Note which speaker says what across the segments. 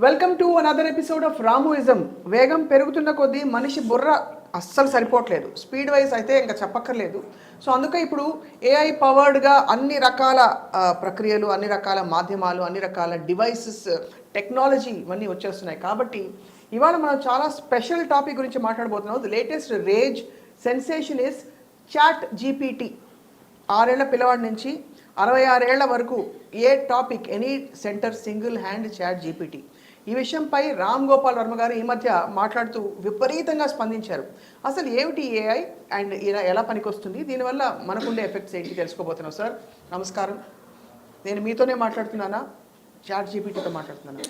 Speaker 1: Welcome to another episode of Ramuism. వేగం పెరుగుతున్న కొద్దీ మనిషి బుర్ర అస్సలు సరిపోవట్లేదు. స్పీడ్ వైజ్ అయితే ఇంకా చెప్పక్కర్లేదు. సో అందుకే ఇప్పుడు ఏఐ పవర్డ్గా అన్ని రకాల ప్రక్రియలు, అన్ని రకాల మాధ్యమాలు, అన్ని రకాల డివైసెస్, టెక్నాలజీ ఇవన్నీ వచ్చేస్తున్నాయి. కాబట్టి ఇవాళ మనం చాలా స్పెషల్ టాపిక్ గురించి మాట్లాడబోతున్నాం. The latest rage sensation is ChatGPT. 6 ఏళ్ల పిల్లవాడి నుంచి 66 ఏళ్ల వరకు ఏ topic any center single hand ChatGPT. ఈ విషయంపై రామ్ గోపాల్ వర్మ గారు ఈ మధ్య మాట్లాడుతూ విపరీతంగా స్పందించారు. అసలు ఏమిటి ఏఐ అండ్ ఎలా పనికొస్తుంది, దీనివల్ల మనకుండే ఎఫెక్ట్స్ ఏంటి తెలుసుకోబోతున్నాం. సార్ నమస్కారం. నేను మీతోనే మాట్లాడుతున్నానా, చాట్ జీపీటీతో మాట్లాడుతున్నానా?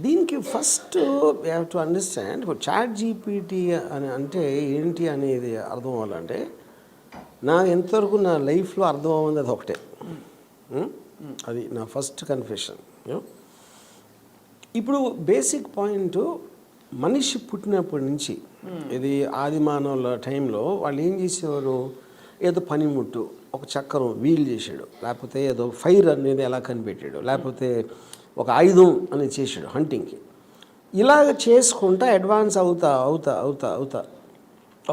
Speaker 2: దీనికి first we have to understand ChatGPT అని అంటే ఏంటి అనేది అర్థం అవ్వాలంటే, నాకు ఎంతవరకు నా లైఫ్లో అర్థం అవ్వదు అది ఒకటే. అది నా ఫస్ట్ కన్ఫెషన్. ఇప్పుడు బేసిక్ పాయింట్, మనిషి పుట్టినప్పటి నుంచి ఇది ఆది మానవుల టైంలో వాళ్ళు ఏం చేసేవారు, ఏదో పనిముట్టు, ఒక చక్రం వీల్ చేసాడు, లేకపోతే ఏదో ఫైర్ అనేది ఎలా కనిపెట్టాడు, లేకపోతే ఒక ఆయుధం అనేది చేసాడు హంటింగ్కి. ఇలాగ చేసుకుంటా అడ్వాన్స్ అవుతా అవుతా అవుతా అవుతా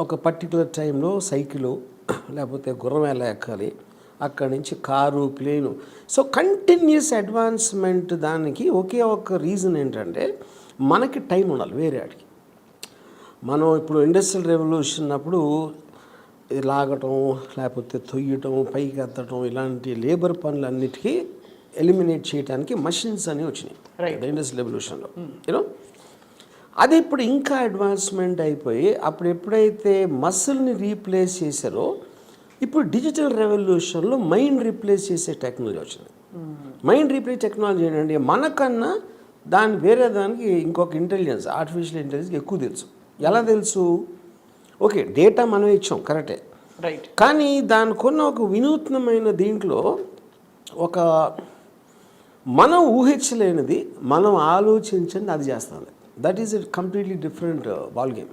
Speaker 2: ఒక పర్టికులర్ టైంలో సైకిలు లేకపోతే గుర్రం ఎలా ఎక్కాలి, అక్కడి నుంచి car, plain. So continuous advancement. దానికి ఒకే ఒక రీజన్ ఏంటంటే మనకి టైం ఉండాలి వేరే ఆడికి. మనం ఇప్పుడు ఇండస్ట్రియల్ రెవల్యూషన్ అప్పుడు లాగటం, లేకపోతే తొయ్యటం, పైకి ఎత్తటం, ఇలాంటి లేబర్ పనులన్నిటికీ ఎలిమినేట్ చేయడానికి మషిన్స్ అనేవి వచ్చినాయి ఇండస్ట్రియల్ రెవల్యూషన్లో. యూనో అది ఇప్పుడు ఇంకా అడ్వాన్స్మెంట్ అయిపోయి, అప్పుడు ఎప్పుడైతే మసిల్ని రీప్లేస్ చేశారో, ఇప్పుడు డిజిటల్ రెవల్యూషన్లో మైండ్ రీప్లేస్ చేసే టెక్నాలజీ వచ్చింది. మైండ్ రీప్లేస్ టెక్నాలజీ ఏంటంటే మనకన్నా వేరే దానికి ఇంకొక ఇంటెలిజెన్స్, ఆర్టిఫిషియల్ ఇంటెలిజెన్స్ ఎక్కువ తెలుసు. ఎలా తెలుసు? ఓకే, డేటా మనం ఇచ్చాం కరెక్టే,
Speaker 1: రైట్.
Speaker 2: కానీ దానికున్న ఒక వినూత్నమైన దీంట్లో ఒక మనం ఊహించలేనిది, మనం ఆలోచించండి అది చేస్తుంది. That is it completely different ball game.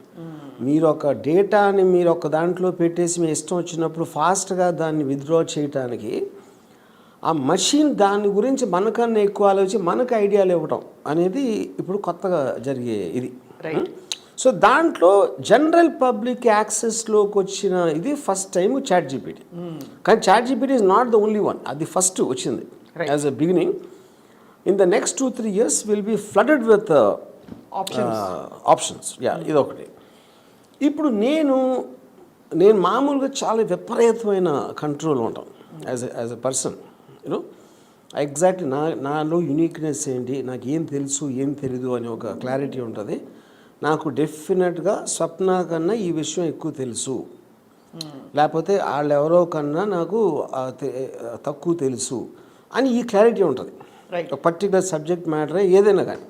Speaker 2: మీరు ఒక డేటాని మీరు ఒక దాంట్లో పెట్టేసి మీ ఇష్టం వచ్చినప్పుడు ఫాస్ట్గా దాన్ని విత్డ్రా చేయడానికి ఆ మషిన్ దాని గురించి మనకన్నా ఎక్కువ ఆలోచించి మనకు ఐడియాలు ఇవ్వటం అనేది ఇప్పుడు కొత్తగా జరిగే ఇది. సో దాంట్లో జనరల్ పబ్లిక్ యాక్సెస్లోకి వచ్చిన ఇది ఫస్ట్ టైం చాట్ జీపీటీ. కానీ ChatGPT is not the only one. అది ఫస్ట్ వచ్చింది as a beginning. In the next 2-3 years will be flooded with options. ఇదొకటి. ఇప్పుడు నేను మామూలుగా చాలా విపరీతమైన కంట్రోల్ ఉంటాం as a person. You know exactly నాలో యునీక్నెస్ ఏంటి, నాకు ఏం తెలుసు ఏం తెలీదు అని ఒక క్లారిటీ ఉంటుంది. నాకు డెఫినెట్గా స్వప్న కన్నా ఈ విషయం ఎక్కువ తెలుసు, లేకపోతే వాళ్ళెవరో కన్నా నాకు తక్కువ తెలుసు అని ఈ క్లారిటీ ఉంటుంది. ఒక పర్టికులర్ సబ్జెక్ట్ మ్యాటర్ ఏదైనా కానీ.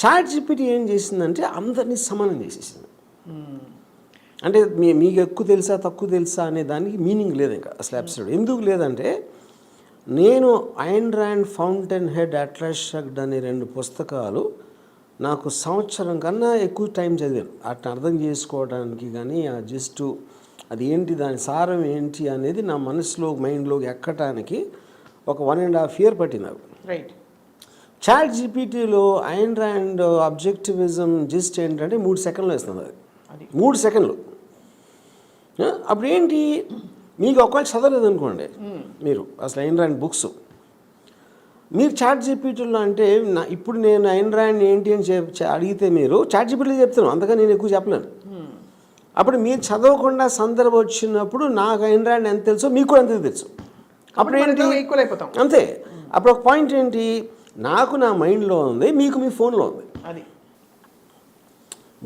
Speaker 2: చాట్ జీపీటీ ఏం చేసిందంటే అందరినీ సమానం చేసేసింది. అంటే మీకు ఎక్కువ తెలుసా తక్కువ తెలుసా అనే దానికి మీనింగ్ లేదు ఇంకా అసలు అబ్సల్యూట్. ఎందుకు లేదంటే, నేను Ayn Rand Fountainhead Atlas Shrugged అనే 2 పుస్తకాలు నాకు సంవత్సరం కన్నా ఎక్కువ టైం చదివాను వాటిని అర్థం చేసుకోవడానికి. కానీ ఆ జస్ట్ అది ఏంటి, దాని సారం ఏంటి అనేది నా మనసులో మైండ్లోకి ఎక్కడానికి ఒక 1.5 years పట్టింది నాకు.
Speaker 1: రైట్.
Speaker 2: చాట్ జీపీటీలో ఐన్ ర్యాండ్ అబ్జెక్టివిజం జిస్ట్ ఏంటంటే 3 seconds వేస్తుంది. అది 3 seconds. అప్పుడు ఏంటి, మీకు ఒకవేళ చదవలేదు అనుకోండి మీరు అసలు ఐన్ ర్యాండ్ బుక్స్, మీరు చాట్ జీపీటీలో అంటే ఇప్పుడు నేను ఐన్ ర్యాండ్ ఏంటి అని అడిగితే మీరు చాట్ జీపీటీలో చెప్తాను, అంతగా నేను ఎక్కువ చెప్పలేను. అప్పుడు మీరు చదవకుండా సందర్భం వచ్చినప్పుడు నాకు ఐన్ ర్యాండ్ ఎంత తెలుసో మీకు కూడా అంతే తెలుసు. అప్పుడు ఏంటి,
Speaker 1: ఈక్వల్ అయిపోతాం
Speaker 2: అంతే. అప్పుడు ఒక పాయింట్ ఏంటి, నాకు నా మైండ్లో ఉంది, మీకు మీ ఫోన్లో ఉంది.
Speaker 1: అది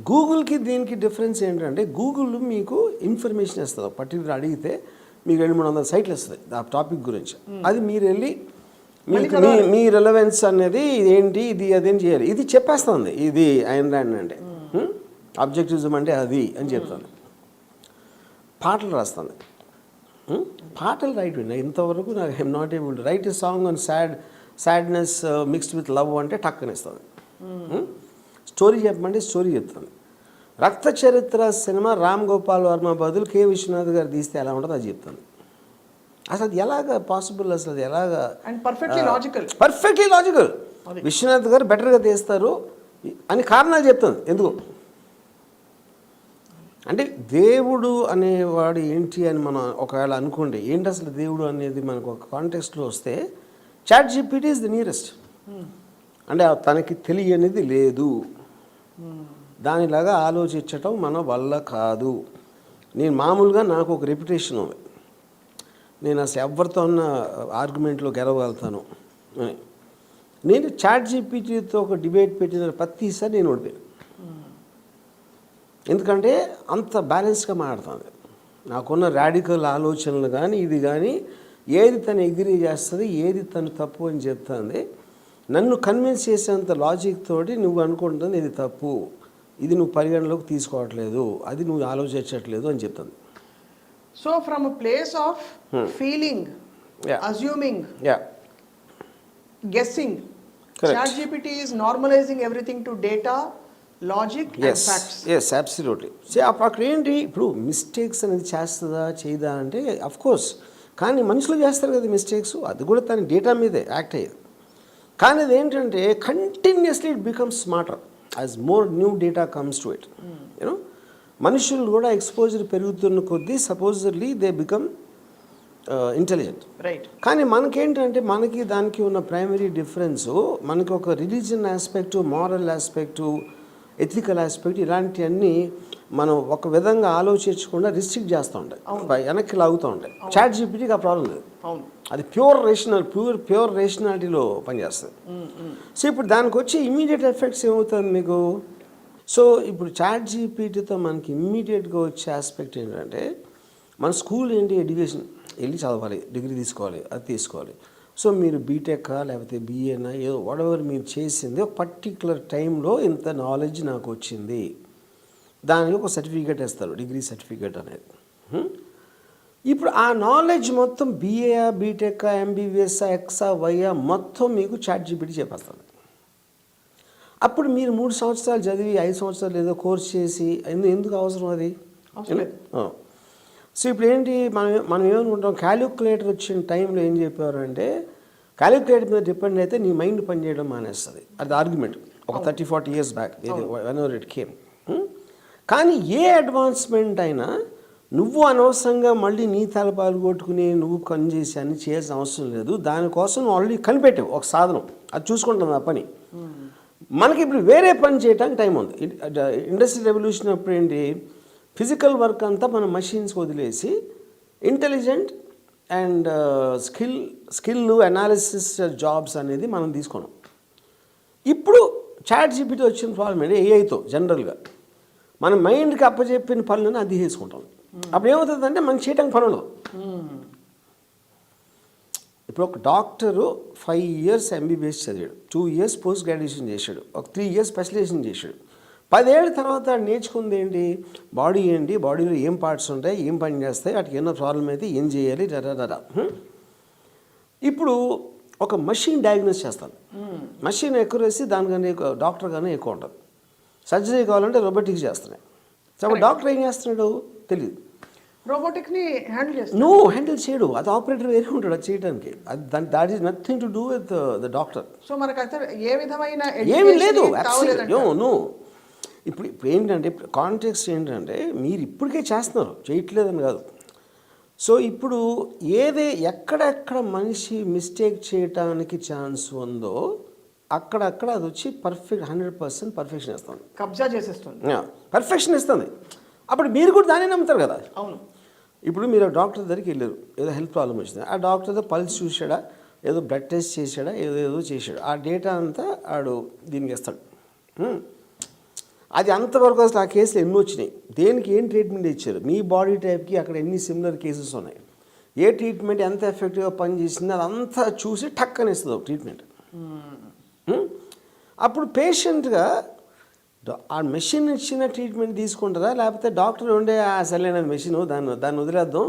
Speaker 2: గూగుల్కి దీనికి డిఫరెన్స్ ఏంటంటే, గూగుల్ మీకు ఇన్ఫర్మేషన్ ఇస్తుంది. పర్టికులర్ అడిగితే మీకు 200-300 sites ఇస్తుంది ఆ టాపిక్ గురించి. అది మీరు వెళ్ళి మీ రెలవెన్స్ అనేది ఏంటి, ఇది అదేం చేయాలి, ఇది చెప్పేస్తుంది. ఇది ఐన్ ర్యాండ్ అంటే అబ్జెక్టివిజం అంటే అది అని చెప్తుంది. పాటలు రాస్తుంది. పాటలు రైట్ ఇంతవరకు నాకు I'm not able to right a song on sadness mixed with love అంటే టక్కని ఇస్తుంది. స్టోరీ చెప్పమంటే స్టోరీ చెప్తుంది. రక్త చరిత్ర సినిమా రామ్ గోపాల్ వర్మ బదులు కె విశ్వనాథ్ గారు తీస్తే ఎలా ఉంటుందో అది చెప్తుంది. అసలు అది ఎలాగ పాసిబుల్, అసలు అది ఎలాగ,
Speaker 1: అండ్ పర్ఫెక్ట్లీ లాజికల్.
Speaker 2: విశ్వనాథ్ గారు బెటర్గా తీస్తారు అని కారణాలు చెప్తుంది. ఎందుకు అంటే దేవుడు అనేవాడు ఏంటి అని మనం ఒకవేళ అనుకోండి, ఏంటి అసలు దేవుడు అనేది మనకు ఒక కాంటెక్స్ట్లో వస్తే ChatGPT ఈజ్ ది నియరెస్ట్. అంటే తనకి తెలియనిది లేదు, దానిలాగా ఆలోచించటం మన వల్ల కాదు. నేను మామూలుగా నాకు ఒక రెప్యుటేషన్ ఉంది, నేను అసలు ఎవరితో ఉన్న ఆర్గ్యుమెంట్లో గెలవగలుగుతాను అని. నేను ChatGPTతో ఒక డిబేట్ పెట్టిన ప్రతిసారి నేను ఓడిపోయాను. ఎందుకంటే అంత బ్యాలెన్స్గా మాట్లాడుతుంది. నాకున్న రాడికల్ ఆలోచనలు కానీ ఇది కానీ ఏది తను ఎగ్రీ చేస్తుంది, ఏది తను తప్పు అని చెప్తుంది. నన్ను కన్విన్స్ చేసేంత లాజిక్ తోటి నువ్వు అనుకుంటుంది ఇది తప్పు, ఇది నువ్వు పరిగణలోకి తీసుకోవట్లేదు, అది నువ్వు ఆలోచించట్లేదు అని చెప్తుంది.
Speaker 1: So from a place of feeling, assuming, guessing, ChatGPT is normalizing everything to data, logic and facts.
Speaker 2: Yes, absolutely. అక్కడ ఏంటి ఇప్పుడు మిస్టేక్స్ అనేది చేస్తుందా చేయదా అంటే అఫ్కోర్స్, కానీ మనుషులు చేస్తారు కదా మిస్టేక్స్, అది కూడా తన డేటా మీదే యాక్ట్ అయ్యేది. కానీ అది ఏంటంటే continuously it becomes smarter as more new data comes to it. You know మనుషులు కూడా ఎక్స్పోజర్ పెరుగుతున్న కొద్దీ సపోజర్లీ దే బికమ్ ఇంటెలిజెంట్.
Speaker 1: రైట్.
Speaker 2: కానీ మనకేంటంటే మనకి దానికి ఉన్న ప్రైమరీ డిఫరెన్సు, మనకి ఒక religion aspect, moral aspect, ethical aspect ఇలాంటివన్నీ మనం ఒక విధంగా ఆలోచించకుండా రిస్ట్రిక్ట్ చేస్తూ ఉంటాయి, వెనక్కి లాగుతూ ఉంటాయి. ChatGPTకి ఆ ప్రాబ్లం లేదు, అది ప్యూర్ రేషనాలిటీలో పనిచేస్తుంది. సో ఇప్పుడు దానికి వచ్చి ఇమ్మీడియట్ ఎఫెక్ట్స్ ఏమవుతుంది మీకు. సో ఇప్పుడు ChatGPTతో మనకి ఇమ్మీడియట్గా వచ్చే ఆస్పెక్ట్ ఏంటంటే, మన స్కూల్ ఏంటి, ఎడ్యుకేషన్ వెళ్ళి చదవాలి, డిగ్రీ తీసుకోవాలి, అది తీసుకోవాలి. సో మీరు బీటెక్ లేకపోతే BA ఏదో వాటెవర్ మీరు చేసింది ఒక పర్టికులర్ టైంలో ఇంత నాలెడ్జ్ నాకు వచ్చింది, దానికి ఒక సర్టిఫికేట్ ఇస్తారు, డిగ్రీ సర్టిఫికేట్ అనేది. ఇప్పుడు ఆ నాలెడ్జ్ మొత్తం BA, BTech, MBBS, X, Y మొత్తం మీకు ChatGPT చెప్పేస్తుంది. అప్పుడు మీరు 3 సంవత్సరాలు చదివి 5 సంవత్సరాలు ఏదో కోర్స్ చేసి ఎందుకు అవసరం అది? సో ఇప్పుడు ఏంటి మనం ఏమనుకుంటాం, క్యాలిక్యులేటర్ వచ్చిన టైంలో ఏం చెప్పారు అంటే, క్యాలిక్యులేటర్ మీద డిపెండ్ అయితే నీ మైండ్ పనిచేయడం మానేస్తుంది. అది ఆర్గ్యుమెంట్ ఒక 30-40 years back, whenever it came. కానీ ఏ అడ్వాన్స్మెంట్ అయినా నువ్వు అనవసరంగా మళ్ళీ నీ తలపాలు కొట్టుకుని నువ్వు పని చేసి అన్ని చేయాల్సిన అవసరం లేదు. దానికోసం నువ్వు ఆల్రెడీ కనిపెట్టావు ఒక సాధనం, అది చూసుకుంటుంది ఆ పని. మనకి ఇప్పుడు వేరే పని చేయడానికి టైం ఉంది. ఇండస్ట్రియల్ రెవల్యూషన్ అప్పుడు ఏంటి, ఫిజికల్ వర్క్ అంతా మనం మషిన్స్ వదిలేసి intelligent and skill analysis jobs అనేది మనం తీసుకున్నాం. ఇప్పుడు ChatGPT వచ్చిన ప్రాబ్లం ఏంటి, AIతో జనరల్గా మన మైండ్కి అప్పచెప్పిన పనులను అది చేసుకుంటాం. అప్పుడు ఏమవుతుందంటే మనం చేయడానికి పనులు. ఇప్పుడు ఒక డాక్టరు 5 years MBBS చదివాడు, 2 years పోస్ట్ గ్రాడ్యుయేషన్ చేశాడు, ఒక 3 years స్పెషలైజేషన్ చేశాడు. 10 ఏళ్ళ తర్వాత నేర్చుకుంది ఏంటి, బాడీ ఏంటి, బాడీలో ఏం పార్ట్స్ ఉంటాయి, ఏం పని చేస్తాయి, వాటికి ఏమన్నా ప్రాబ్లం అయితే ఏం చేయాలి డరా. ఇప్పుడు ఒక మషిన్ డయాగ్నోస్ చేస్తాను, మషిన్ ఎక్యురసీ దానికన్నా డాక్టర్ కానీ ఎక్కువ ఉంటుంది. సర్జరీ కావాలంటే రోబోటిక్స్ చేస్తున్నాయి. సో డాక్టర్ ఏం చేస్తున్నాడు తెలియదు,
Speaker 1: రోబోటిక్ని హ్యాండిల్ చేస్తాడు.
Speaker 2: నువ్వు హ్యాండిల్ చేయడు, అది ఆపరేటర్ వేరే ఉంటాడు అది చేయడానికి. అది that is nothing to do with the doctor.
Speaker 1: So మనకైతే ఏ విధమైన
Speaker 2: ఏమీ లేదు. నువ్వు ఇప్పుడు ఏంటంటే కాంటెక్స్ట్ ఏంటంటే మీరు ఇప్పటికే చేస్తున్నారు, చేయట్లేదని కాదు. సో ఇప్పుడు ఎక్కడెక్కడ మనిషి మిస్టేక్ చేయటానికి ఛాన్స్ ఉందో అక్కడక్కడ అది వచ్చి 100% పర్ఫెక్షన్ ఇస్తుంది,
Speaker 1: కబ్జా చేసేస్తుంది,
Speaker 2: పర్ఫెక్షన్ ఇస్తుంది. అప్పుడు మీరు కూడా దాన్ని నమ్ముతారు కదా.
Speaker 1: అవును.
Speaker 2: ఇప్పుడు మీరు డాక్టర్ దగ్గరికి వెళ్ళారు, ఏదో హెల్త్ ప్రాబ్లం వచ్చింది, ఆ డాక్టర్తో పల్స్ చూసాడా, ఏదో బ్లడ్ టెస్ట్ చేశాడా, ఏదో చేశాడు, ఆ డేటా అంతా ఆడు దీనికి ఇస్తాడు. అది అంతవరకు అసలు ఆ కేసులు ఎన్ని వచ్చినాయి, దేనికి ఏం ట్రీట్మెంట్ ఇచ్చారు, మీ బాడీ టైప్కి అక్కడ ఎన్ని సిమిలర్ కేసెస్ ఉన్నాయి, ఏ ట్రీట్మెంట్ ఎంత ఎఫెక్టివ్గా పనిచేసింది, అదంతా చూసి టక్ అని ఇస్తుంది ట్రీట్మెంట్. అప్పుడు పేషెంట్గా ఆ మెషిన్ ఇచ్చిన ట్రీట్మెంట్ తీసుకుంటారా, లేకపోతే డాక్టర్ ఉండే అసలైన మెషిన్ దాన్ని వదిలేద్దాం,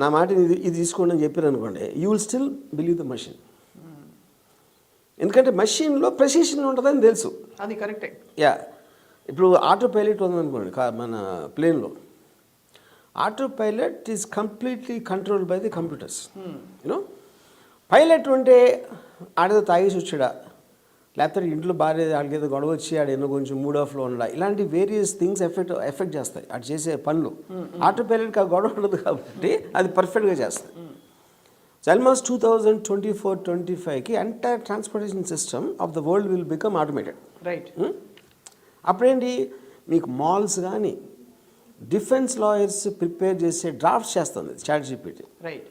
Speaker 2: నా మాట ఇది తీసుకోండి అని చెప్పారు అనుకోండి, you will still believe the machine. ఎందుకంటే మెషిన్లో ప్రెసిషన్ ఉంటుందని తెలుసు,
Speaker 1: అది కరెక్టే.
Speaker 2: ఇప్పుడు ఆటో పైలట్ ఉందనుకోండి, మన ప్లేన్లో auto pilot is completely controlled by the computers. You know pilot ఉంటే ఆడేదో తాగేసి వచ్చాడా, లేకపోతే ఇంట్లో భార్య వాళ్ళకి ఏదో గొడవ వచ్చి ఆడ ఎన్నో కొంచెం మూడ్ ఆఫ్లో ఉండడం, ఇలాంటి వేరియస్ థింగ్స్ ఎఫెక్ట్ చేస్తాయి అటు చేసే పనులు. ఆటో పైలట్కి ఆ గొడవ ఉండదు కాబట్టి అది పర్ఫెక్ట్గా చేస్తుంది. సో ఆల్మోస్ట్ 2024-25కి entire transportation system of the world will become automated.
Speaker 1: Right.
Speaker 2: అప్పుడేంటి మీకు మాల్స్ కానీ డిఫెన్స్ లాయర్స్ ప్రిపేర్ చేసే డ్రాఫ్ట్స్ చేస్తుంది ChatGPT.
Speaker 1: రైట్.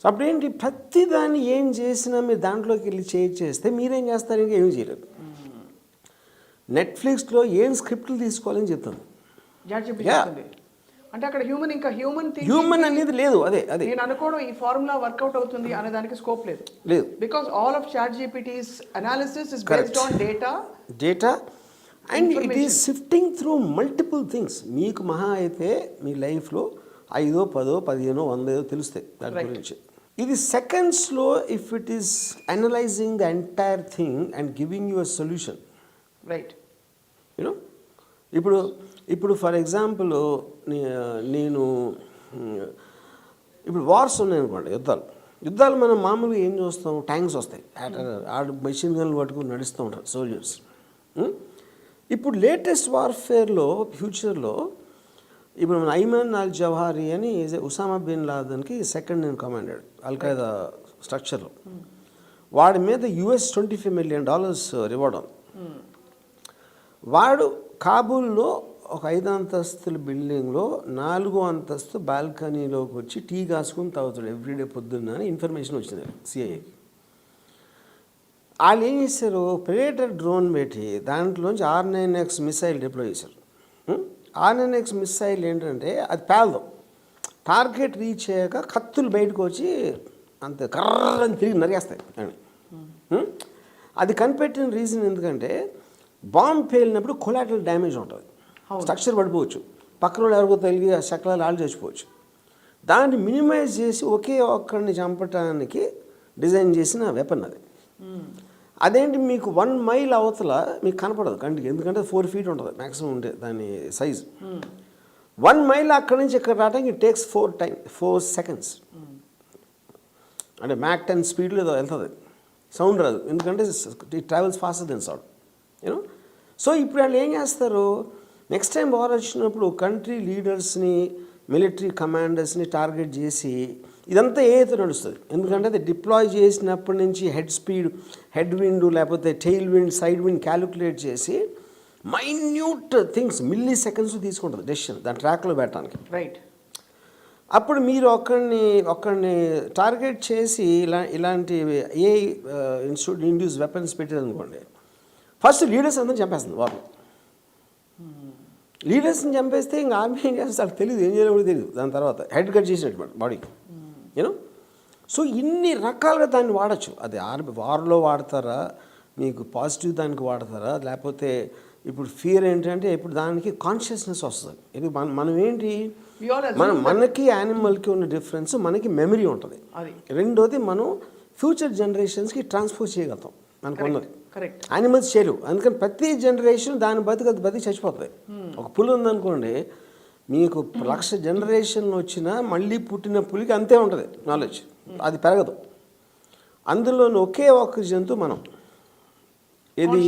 Speaker 2: సో అప్పుడేంటి ప్రతి దాన్ని ఏం చేసినా మీరు దాంట్లోకి వెళ్ళి చేస్తే మీరేం చేస్తారు, ఇంకా ఏం చేయలేరు. నెట్ఫ్లిక్స్లో ఏం స్క్రిప్ట్లు తీసుకోవాలని చెప్తుంది.
Speaker 1: అంటే అక్కడ
Speaker 2: హ్యూమన్ అనేది లేదు. అదే
Speaker 1: నేను అనుకోవడం ఈ ఫార్ములా వర్కౌట్ అవుతుంది అనే దానికి స్కోప్ లేదు. Because all of ChatGPT's analysis is based on data
Speaker 2: and it is shifting through multiple things. మీకు మహా అయితే మీ లైఫ్లో 5, 10, 15, 100 తెలుస్తాయి దాని గురించి. ఇది సెకండ్స్లో if it is analysing the entire thing and giving you a solution.
Speaker 1: Right.
Speaker 2: You know ఇప్పుడు ఫర్ ఎగ్జాంపుల్ నేను ఇప్పుడు వార్స్ ఉన్నాయనుకోండి, యుద్ధాలు మనం మామూలుగా ఏం చూస్తాం, ట్యాంక్స్ వస్తాయి, మెషిన్ గన్లు పట్టుకుని నడుస్తూ ఉంటారు సోల్జర్స్. ఇప్పుడు లేటెస్ట్ వార్ఫేర్లో ఫ్యూచర్లో ఇప్పుడు మన ఐమన్ అల్ జవాహరి అని ఉసామా బిన్ లాదన్కి సెకండ్ ఇన్ కమాండెడ్ అల్ఖైదా స్ట్రక్చర్లో, వాడి మీద $25 million రివార్డ్ ఉంది. వాడు కాబూల్లో ఒక 5 అంతస్తుల బిల్డింగ్లో 4వ అంతస్తు బాల్కనీలోకి వచ్చి టీ కాసుకుని తాగుతాడు ఎవ్రీడే పొద్దున్న అని ఇన్ఫర్మేషన్ వచ్చింది CIAకి. వాళ్ళు ఏం చేశారు, ప్రెడేటర్ డ్రోన్ పెట్టి దాంట్లోంచి R9X మిసైల్ డిప్లాయ్ చేశారు. R9X మిసైల్ ఏంటంటే అది పేలదు, టార్గెట్ రీచ్ అయ్యాక కత్తులు బయటకు వచ్చి అంత కర్రని తిరిగి నరిగేస్తాయి అని. అది కనిపెట్టిన రీజన్ ఎందుకంటే బాంబ్ పేలినప్పుడు కొలాటరల్ డ్యామేజ్ ఉంటుంది, స్ట్రక్చర్ పడిపోవచ్చు, పక్కన వాళ్ళు ఎవరికో తగిలి ఆ శకలాలు ఆళ్ళు చచ్చిపోవచ్చు. దాన్ని మినిమైజ్ చేసి ఒకే ఒక్కడిని చంపటానికి డిజైన్ చేసిన వెపన్ అది. అదేంటి మీకు 1 మైల్ అవతల మీకు కనపడదు కంటికి, ఎందుకంటే 4 feet ఉంటుంది మ్యాక్సిమం ఉంటే దాని సైజు. 1 మైల్ అక్కడి నుంచి ఇక్కడ రావడానికి ఇట్ టేక్స్ 4 seconds. అంటే Mach 10 స్పీడ్లో ఏదో వెళ్తుంది, సౌండ్ రాదు, ఎందుకంటే it travels faster than sound. You know. So ఇప్పుడు వాళ్ళు ఏం చేస్తారు, నెక్స్ట్ టైం వార్ వచ్చినప్పుడు కంట్రీ లీడర్స్ని, మిలిటరీ కమాండర్స్ని టార్గెట్ చేసి ఇదంతా ఏదైతే నడుస్తుంది, ఎందుకంటే అది డిప్లాయ్ చేసినప్పటి నుంచి హెడ్ స్పీడ్, హెడ్ విండ్ లేకపోతే tail wind, side wind calculate చేసి మైన్యూట్ థింగ్స్ మిల్లీ సెకండ్స్ తీసుకుంటుంది డెసిషన్ దాని ట్రాక్లో పెట్టడానికి.
Speaker 1: రైట్.
Speaker 2: అప్పుడు మీరు ఒక్కడిని టార్గెట్ చేసి ఇలాంటి ఏ ఇండ్యూస్ వెపన్స్ పెట్టారనుకోండి, ఫస్ట్ లీడర్స్ అందరూ చంపేస్తుంది వాళ్ళు. లీడర్స్ని చంపేస్తే ఇంకా ఆర్మీ ఏం చేస్తారు తెలియదు, ఏం చేయాలో కూడా తెలియదు. దాని తర్వాత హెడ్ కట్ చేసినట్టు బాడీకి. యూనో. సో ఇన్ని రకాలుగా దాన్ని వాడచ్చు. అది వార్లో వాడతారా, మీకు పాజిటివ్ దానికి వాడతారా, లేకపోతే ఇప్పుడు ఫియర్ ఏంటంటే ఇప్పుడు దానికి కాన్షియస్నెస్ వస్తుంది. ఇది మనం ఏంటి, మనకి యానిమల్కి ఉన్న డిఫరెన్స్ మనకి మెమరీ ఉంటుంది. రెండోది మనం ఫ్యూచర్ జనరేషన్స్కి ట్రాన్స్ఫర్ చేయగలుగుతాం మనకు ఉన్నది. యానిమల్స్ చేయలేవు, అందుకని ప్రతి జనరేషన్ దాని బతికి చచ్చిపోతుంది. ఒక పులి ఉందనుకోండి, మీకు 1,00,000 జనరేషన్లు వచ్చినా మళ్ళీ పుట్టిన పులికి అంతే ఉంటుంది నాలెడ్జ్, అది పెరగదు. అందులో ఒకే ఒక్క జంతువు మనం, ఇది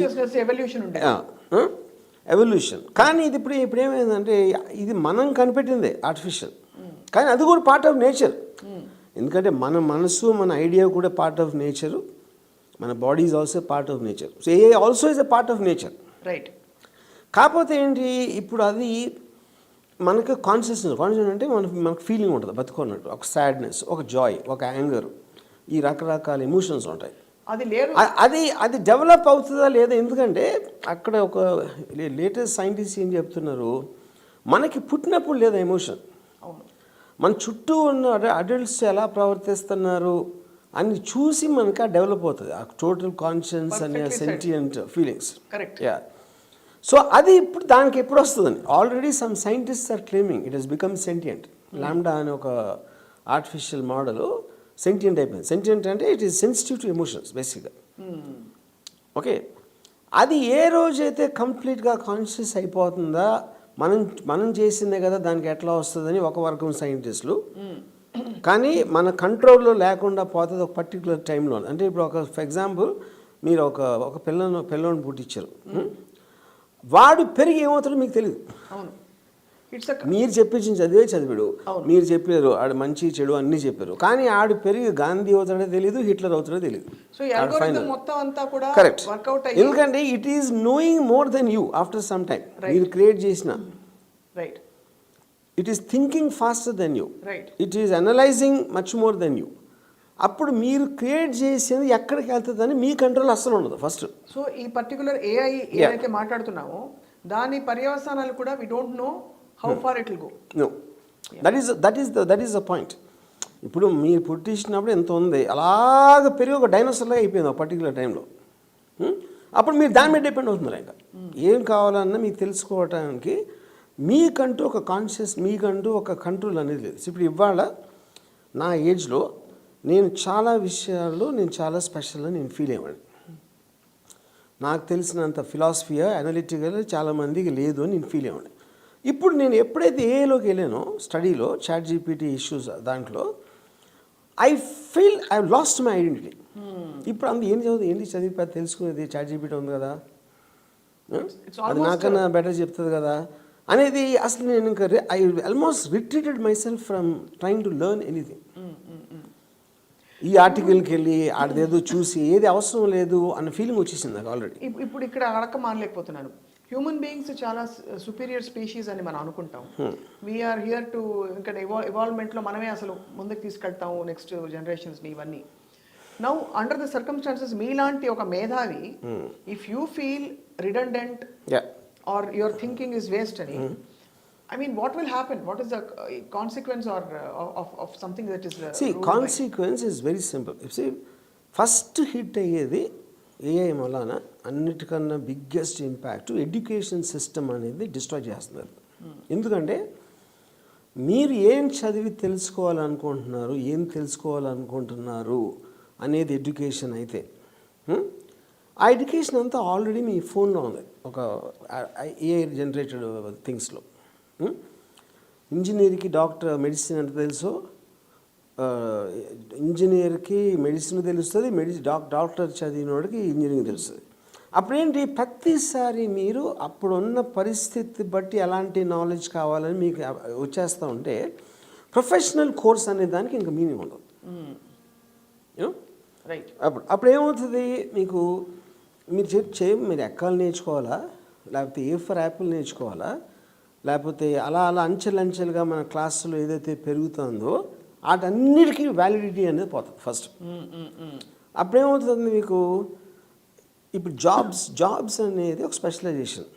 Speaker 2: ఎవల్యూషన్. కానీ ఇది ఇప్పుడు ఏమైందంటే ఇది మనం కనిపెట్టిందే ఆర్టిఫిషియల్, కానీ అది కూడా పార్ట్ ఆఫ్ నేచర్. ఎందుకంటే మన మనసు, మన ఐడియా కూడా పార్ట్ ఆఫ్ నేచరు, మన body is also part of nature. So A also is a part of nature.
Speaker 1: Right.
Speaker 2: కాకపోతే ఏంటి, ఇప్పుడు అది మనకు కాన్షియస్నెస్ అంటే మనకు ఫీలింగ్ ఉంటుంది బతుకున్నట్టు, ఒక సాడ్నెస్, ఒక జాయ్, ఒక యాంగర్, ఈ రకరకాల ఎమోషన్స్ ఉంటాయి. అది డెవలప్ అవుతుందా లేదా, ఎందుకంటే అక్కడ ఒక లేటెస్ట్ సైంటిస్ట్ ఏం చెప్తున్నారు, మనకి పుట్టినప్పుడు లేదా ఎమోషన్, మన చుట్టూ ఉన్న అడల్ట్స్ ఎలా ప్రవర్తిస్తున్నారు అని చూసి మనకి డెవలప్ అవుతుంది ఆ టోటల్ కాన్షియన్స్ అనే సెంటియంట్ ఫీలింగ్స్. యా. సో అది ఇప్పుడు దానికి ఎప్పుడు వస్తుందని already some scientists are claiming it has become sentient. LaMDA అనే ఒక ఆర్టిఫిషియల్ మోడల్ సెంటియంట్ అయిపోయింది. సెంటియంట్ అంటే it is sensitive to emotions బేసిక్గా. ఓకే. అది ఏ రోజైతే కంప్లీట్గా కాన్షియస్ అయిపోతుందా, మనం చేసిందే కదా దానికి ఎట్లా వస్తుందని ఒక వర్గం సైంటిస్టులు, కానీ మన కంట్రోల్లో లేకుండా పోతుంది ఒక పర్టికులర్ టైంలో. అంటే ఇప్పుడు ఫర్ ఎగ్జాంపుల్ మీరు ఒక పిల్లని పుట్టించారు. వాడు పెరిగి ఏమవుతాడో మీకు తెలియదు.
Speaker 1: అవును. ఇట్స్
Speaker 2: మీరు చెప్పించిన చదివాడు, మీరు చెప్పారు ఆడు మంచి చెడు అన్నీ చెప్పారు, కానీ ఆడు పెరిగి గాంధీ అవుతాడో తెలియదు, హిట్లర్ అవుతాడో తెలియదు.
Speaker 1: సో ఈ అల్గోరిథం మొత్తం అంతా కూడా
Speaker 2: కరెక్ట్.
Speaker 1: వర్కౌట్ అయ్యి,
Speaker 2: ఎందుకంటే it is knowing more than you after some time. మీరు క్రియేట్ చేసిన
Speaker 1: right,
Speaker 2: it is thinking faster than you,
Speaker 1: right,
Speaker 2: it is analysing much more than you. అప్పుడు మీరు క్రియేట్ చేసేది ఎక్కడికి వెళ్తుందని మీ కంట్రోల్ అస్సలు ఉండదు ఫస్ట్.
Speaker 1: సో ఈ పర్టికులర్ ఏఐ ఏదైతే మాట్లాడుతున్నామో దాని పర్యవసానాలు కూడా we don't know how far it will go.
Speaker 2: No, that is the point. ఇప్పుడు మీరు పుట్టించినప్పుడు ఎంత ఉంది, అలాగ పెరిగి ఒక డైనోసార్లాగా అయిపోయింది ఒక పర్టికులర్ టైంలో. అప్పుడు మీరు దాని మీద డిపెండ్ అవుతున్నారు. ఇంకా ఏం కావాలన్నా మీకు తెలుసుకోవటానికి మీకంటూ ఒక కాన్షియస్, మీకంటూ ఒక కంట్రోల్ అనేది లేదు. ఇప్పుడు ఇవాళ నా ఏజ్లో నేను చాలా విషయాల్లో నేను చాలా స్పెషల్ అని నేను ఫీల్ అయ్యాను. నాకు తెలిసినంత ఫిలాసఫియా అనలిటికల్ చాలామందికి లేదు అని నేను ఫీల్ అయ్యాను. ఇప్పుడు నేను ఎప్పుడైతే ఏలోకి వెళ్ళానో స్టడీలో చాట్ జీపీటీ ఇష్యూస్ దాంట్లో I feel I lost my identity. ఇప్పుడు ఏంటి చదివి తెలుసుకునేది, చాట్ జీపీటీ ఉంది కదా, అది నాకన్నా బెటర్ చెప్తుంది కదా అనేది. అసలు నేను ఇంకా I almost retreated myself from trying to learn anything. ఈ ఆర్టికల్కి వెళ్ళి ఆడదేదో చూసి ఏది అవసరం లేదు అన్న ఫీలింగ్ వచ్చేసింది నాకు ఆల్రెడీ.
Speaker 1: ఇప్పుడు ఇక్కడ అడక్క మానలేకపోతున్నాను. హ్యూమన్ బీయింగ్స్ చాలా సుపీరియర్ స్పీషీస్ అని మనం అనుకుంటాం. వీఆర్ హియర్ టు ఇంకా ఇవాల్వ్మెంట్లో మనమే అసలు ముందుకు తీసుకెళ్తాము నెక్స్ట్ జనరేషన్స్ని ఇవన్నీ. నౌ అండర్ ద సర్కమ్స్టాన్సెస్ మీలాంటి ఒక మేధావి if you feel redundant or your thinking is waste అని, I mean, what will happen? What is the consequence or of something that is
Speaker 2: see, consequence is very simple. You see, first hit అయ్యేది AI వలన అన్నిటికన్నా biggest impact education system అనేది destroy చేస్తున్నారు. ఎందుకంటే మీరు ఏం చదివి తెలుసుకోవాలనుకుంటున్నారు, ఏం తెలుసుకోవాలనుకుంటున్నారు అనేది ఎడ్యుకేషన్ అయితే, ఆ ఎడ్యుకేషన్ అంతా ఆల్రెడీ మీ ఫోన్లో ఉంది, ఒక ఏఐ జనరేటెడ్ థింగ్స్లో. ఇంజనీర్కి మెడిసిన్ ఎంత తెలుసో, ఇంజనీర్కి మెడిసిన్ తెలుస్తుంది, డాక్టర్ చదివినోడికి ఇంజనీరింగ్ తెలుస్తుంది. అప్పుడేంటి, ప్రతిసారి మీరు అప్పుడున్న పరిస్థితి బట్టి ఎలాంటి నాలెడ్జ్ కావాలని మీకు వచ్చేస్తూ ఉంటే ప్రొఫెషనల్ కోర్స్ అనే దానికి ఇంకా మీనింగ్ ఉండదు.
Speaker 1: రైట్.
Speaker 2: అప్పుడు ఏమవుతుంది, మీకు మీరు ఎక్కాలు నేర్చుకోవాలా, లేకపోతే ఏ ఫర్ యాపిల్ నేర్చుకోవాలా, లేకపోతే అలా అంచెలంచెలుగా మన క్లాసులో ఏదైతే పెరుగుతుందో వాటన్నిటికీ వ్యాలిడిటీ అనేది పోతుంది ఫస్ట్. అప్పుడేమవుతుంది మీకు, ఇప్పుడు జాబ్స్ అనేది ఒక స్పెషలైజేషన్.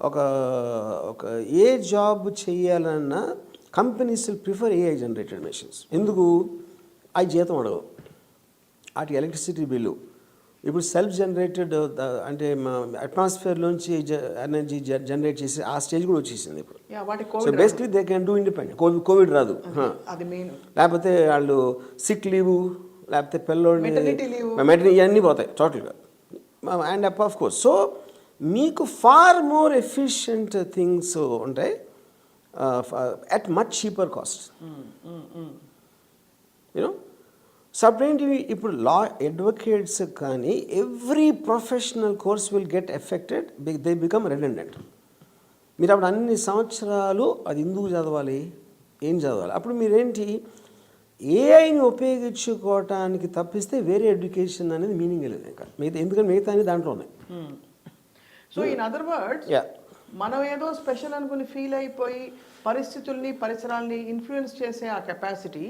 Speaker 2: ఒక ఏ జాబ్ చేయాలన్నా companies will prefer AI generated machines. ఎందుకు, అవి జీతం అడగవు, వాటి ఎలక్ట్రిసిటీ బిల్లు. ఇప్పుడు సెల్ఫ్ జనరేటెడ్ అంటే అట్మాస్ఫియర్లోంచి ఎనర్జీ జనరేట్ చేసి ఆ స్టేజ్ కూడా వచ్చేసింది ఇప్పుడు. So basically they can do independent. Covid రాదు, లేకపోతే వాళ్ళు సిక్ లీవ్, లేకపోతే పిల్లోడిని ఇవన్నీ పోతాయి టోటల్గా. అండ్ ఆఫ్ కోర్స్ సో మీకు ఫార్ మోర్ ఎఫిషియంట్ థింగ్స్ ఉంటాయి at much cheaper cost. You know, సబ్డెంటివ్ ఇప్పుడు లా అడ్వకేట్స్ కానీ every professional course will get affected, they become redundant. మీరు అప్పుడు అన్ని సంవత్సరాలు అది ఎందుకు చదవాలి, ఏం చదవాలి, అప్పుడు మీరేంటి ఏఐని ఉపయోగించుకోవటానికి తప్పిస్తే వేరే ఎడ్యుకేషన్ అనేది మీనింగ్ లేదు ఇంకా ఎందుకంటే మిగతా అన్ని దాంట్లో ఉన్నాయి.
Speaker 1: సో ఇన్ అదర్ వర్డ్స్ మనం ఏదో స్పెషల్ అనుకుని ఫీల్ అయిపోయి పరిస్థితుల్ని పరిసరాల్ని ఇన్ఫ్లుయెన్స్ చేసే ఆ కెపాసిటీ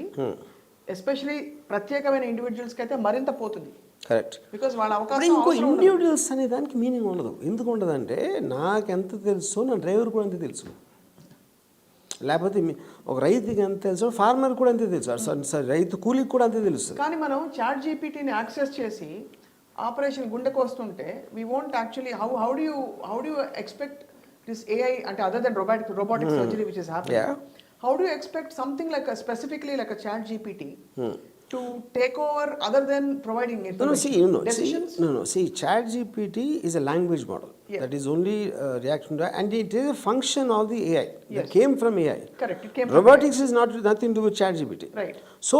Speaker 1: ఎస్పెషలీ ప్రత్యేకమైన ఇండివిజువల్స్కి అయితే మరింత పోతుంది.
Speaker 2: కరెక్ట్.
Speaker 1: బికాజ్ వాళ్ళ అవకాశం
Speaker 2: ఇంకో ఇండివిజువల్స్ అనే దానికి మీనింగ్ ఉండదు. ఎందుకు ఉండదంటే నాకెంత తెలుసు నా డ్రైవర్ కూడా అంతే తెలుసు, లేకపోతే ఒక రైతుకి ఎంత తెలుసు ఫార్మర్ కూడా అంతే తెలుసు, సార్ రైతు కూలికి కూడా అంతే తెలుస్తుంది.
Speaker 1: కానీ మనం చాట్ జీపీటీని యాక్సెస్ చేసి ఆపరేషన్ గుండెకు వస్తుంటే we won't actually how do you expect this AI అంటే other than robotic surgery which is happening, how do you expect something like specifically like a chat GPT to take over other than providing information? Decisions?
Speaker 2: See, ChatGPT is a language model.
Speaker 1: Yeah.
Speaker 2: That is only reaction to, and it is a function of the AI.
Speaker 1: Yes.
Speaker 2: That came from AI.
Speaker 1: Correct. It came from
Speaker 2: Robotics is nothing to do with ChatGPT.
Speaker 1: Right.
Speaker 2: So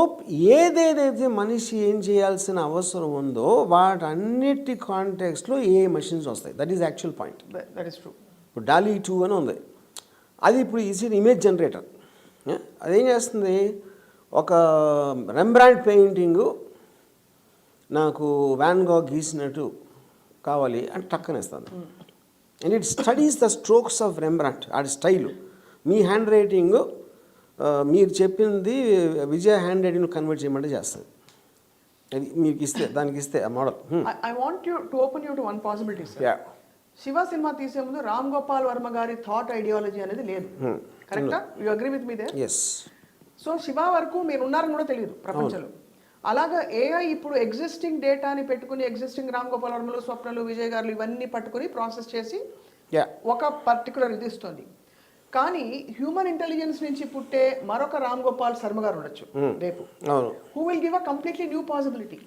Speaker 2: ఏదేదైతే మనిషి ఏం చేయాల్సిన అవసరం ఉందో వాటన్నిటి కాంటెక్స్లో ఏ machines వస్తాయి. That is actual point.
Speaker 1: That is true.
Speaker 2: ఇప్పుడు డాలీ 2 అని ఉంది, అది ఇప్పుడు ఈజీ ఇమేజ్ జనరేటర్. అదేం చేస్తుంది, ఒక రెంబ్రాండ్ పెయింటింగు నాకు వ్యాన్ గాగ్ గీసినట్టు కావాలి అంటే టక్కనేస్తాను. And it studies the strokes of Rembrandt, ఆ స్టైలు. మీ హ్యాండ్ రైటింగ్ మీరు చెప్పింది విజయ్ హ్యాండ్ రైటింగ్ కన్వర్ట్ చేయమంటే చేస్తుంది. అది మీకు ఇస్తే, దానికి ఇస్తే ఆ model.
Speaker 1: I want you to open you to one possibility, sir. Shiva cinema తీసే ముందు రామ్ గోపాల్ వర్మ గారి థాట్ ఐడియాలజీ అనేది లేదు. కరెక్టా? You agree with me there?
Speaker 2: Yes.
Speaker 1: So Shiva వరకు మీరు ఉన్నారని కూడా తెలియదు ప్రపంచంలో. అలాగా ఏఐ ఇప్పుడు ఎగ్జిస్టింగ్ డేటాని పెట్టుకుని, ఎగ్జిస్టింగ్ రామ్ గోపాల్ వర్మలు, స్వప్నలు, విజయ్ గారు ఇవన్నీ పట్టుకుని ప్రాసెస్ చేసి ఒక పర్టికులర్ ఇది ఇస్తుంది. కానీ హ్యూమన్ ఇంటెలిజెన్స్ నుంచి పుట్టే మరొక రామ్ గోపాల్ శర్మ గారు ఉండొచ్చు రేపు, who will give a completely new possibility.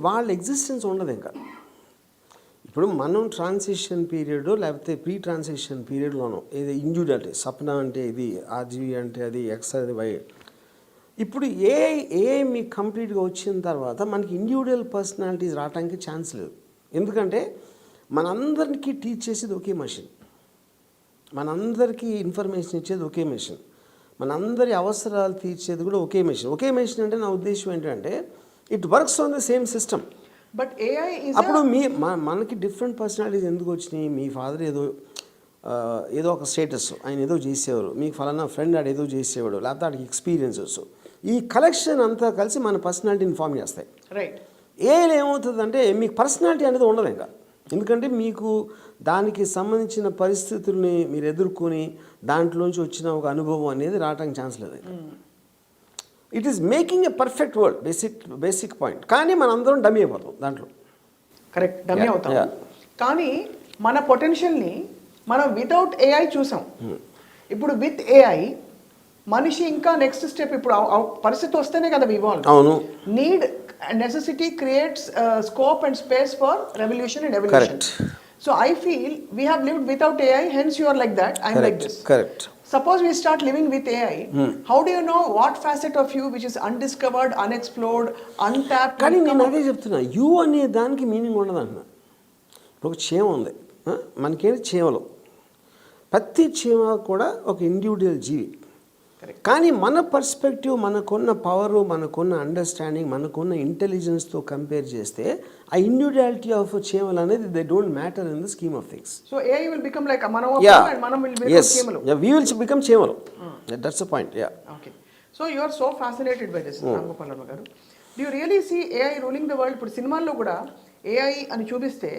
Speaker 2: వాళ్ళ ఎగ్జిస్టెన్స్ ఉండదు ఇంకా. ఇప్పుడు మనం ట్రాన్సిషన్ పీరియడ్ లేకపోతే ప్రీ ట్రాన్సిషన్ పీరియడ్లోనూ ఇది ఇండివిజువాలిటీ, సప్న అంటే ఇది, ఆర్జీవి అంటే అది, ఎక్స్ అది, వై. ఇప్పుడు ఏ మీకు కంప్లీట్గా వచ్చిన తర్వాత మనకి ఇండివిజువల్ పర్సనాలిటీస్ రావడానికి ఛాన్స్ లేదు. ఎందుకంటే మనందరికీ టీచ్ చేసేది ఒకే మెషిన్, మనందరికీ ఇన్ఫర్మేషన్ ఇచ్చేది ఒకే మెషిన్, మనందరి అవసరాలు తీర్చేది కూడా ఒకే మెషిన్. ఒకే మెషిన్ అంటే నా ఉద్దేశం ఏంటంటే it works on the same system.
Speaker 1: But AI
Speaker 2: అప్పుడు మనకి డిఫరెంట్ పర్సనాలిటీస్ ఎందుకు వచ్చినాయి? మీ ఫాదర్ ఏదో ఒక స్టేటస్, ఆయన ఏదో చేసేవారు, మీకు ఫలానా ఫ్రెండ్ ఆడు ఏదో చేసేవాడు, లేకపోతే ఆడికి ఎక్స్పీరియన్సెస్, ఈ కలెక్షన్ అంతా కలిసి మన పర్సనాలిటీని ఫామ్ చేస్తాయి.
Speaker 1: రైట్.
Speaker 2: ఏఐలో ఏమవుతుందంటే మీకు పర్సనాలిటీ అనేది ఉండదు ఇంకా. ఎందుకంటే మీకు దానికి సంబంధించిన పరిస్థితుల్ని మీరు ఎదుర్కొని దాంట్లోంచి వచ్చిన ఒక అనుభవం అనేది రావడానికి ఛాన్స్ లేదు. It is making a perfect world, basic point. కానీ మనం అందరం డమ్మీ అయిపోతాం దాంట్లో.
Speaker 1: కరెక్ట్, డమ్మీ అవుతాం. కానీ మన పొటెన్షియల్ని మనం వితౌట్ ఏఐ చూసాం. ఇప్పుడు విత్ ఏఐ మనిషి ఇంకా నెక్స్ట్ స్టెప్, ఇప్పుడు పరిస్థితి వస్తేనే కదా ఇవాల్వ్.
Speaker 2: అవును.
Speaker 1: Need necessity creates scope and space for revolution and evolution.
Speaker 2: Correct.
Speaker 1: So I feel we have lived without AI, hence you are like that, I am like this.
Speaker 2: Correct.
Speaker 1: Suppose we start living with AI, how do you know what facet of you which is undiscovered, unexplored, untapped?
Speaker 2: కానీ నేను అదే చెప్తున్నా, you అనే దానికి meaning ఉండదు అంటున్నా. ఇప్పుడు ఒక చీమ ఉంది, మనకేంటి చీమలు, ప్రతి చీమ కూడా ఒక ఇండివిజువల్ జీవి. కానీ మన పర్స్పెక్టివ్, మనకున్న పవరు, మనకున్న అండర్స్టాండింగ్, మనకున్న ఇంటెలిజెన్స్తో కంపేర్ చేస్తే ఆ ఇండివిజువాలిటీ ఆఫ్ చీమలు అనేది they don't matter in the scheme of things.
Speaker 1: So AI will become like మనం and మనం will become చీమలు.
Speaker 2: We will become చీమలు. That's the point.
Speaker 1: Okay. So you are so fascinated by this, Ram Gopal Varma garu. Do you really see AI ruling the world? ఇప్పుడు సినిమాల్లో కూడా AI అని చూపిస్తే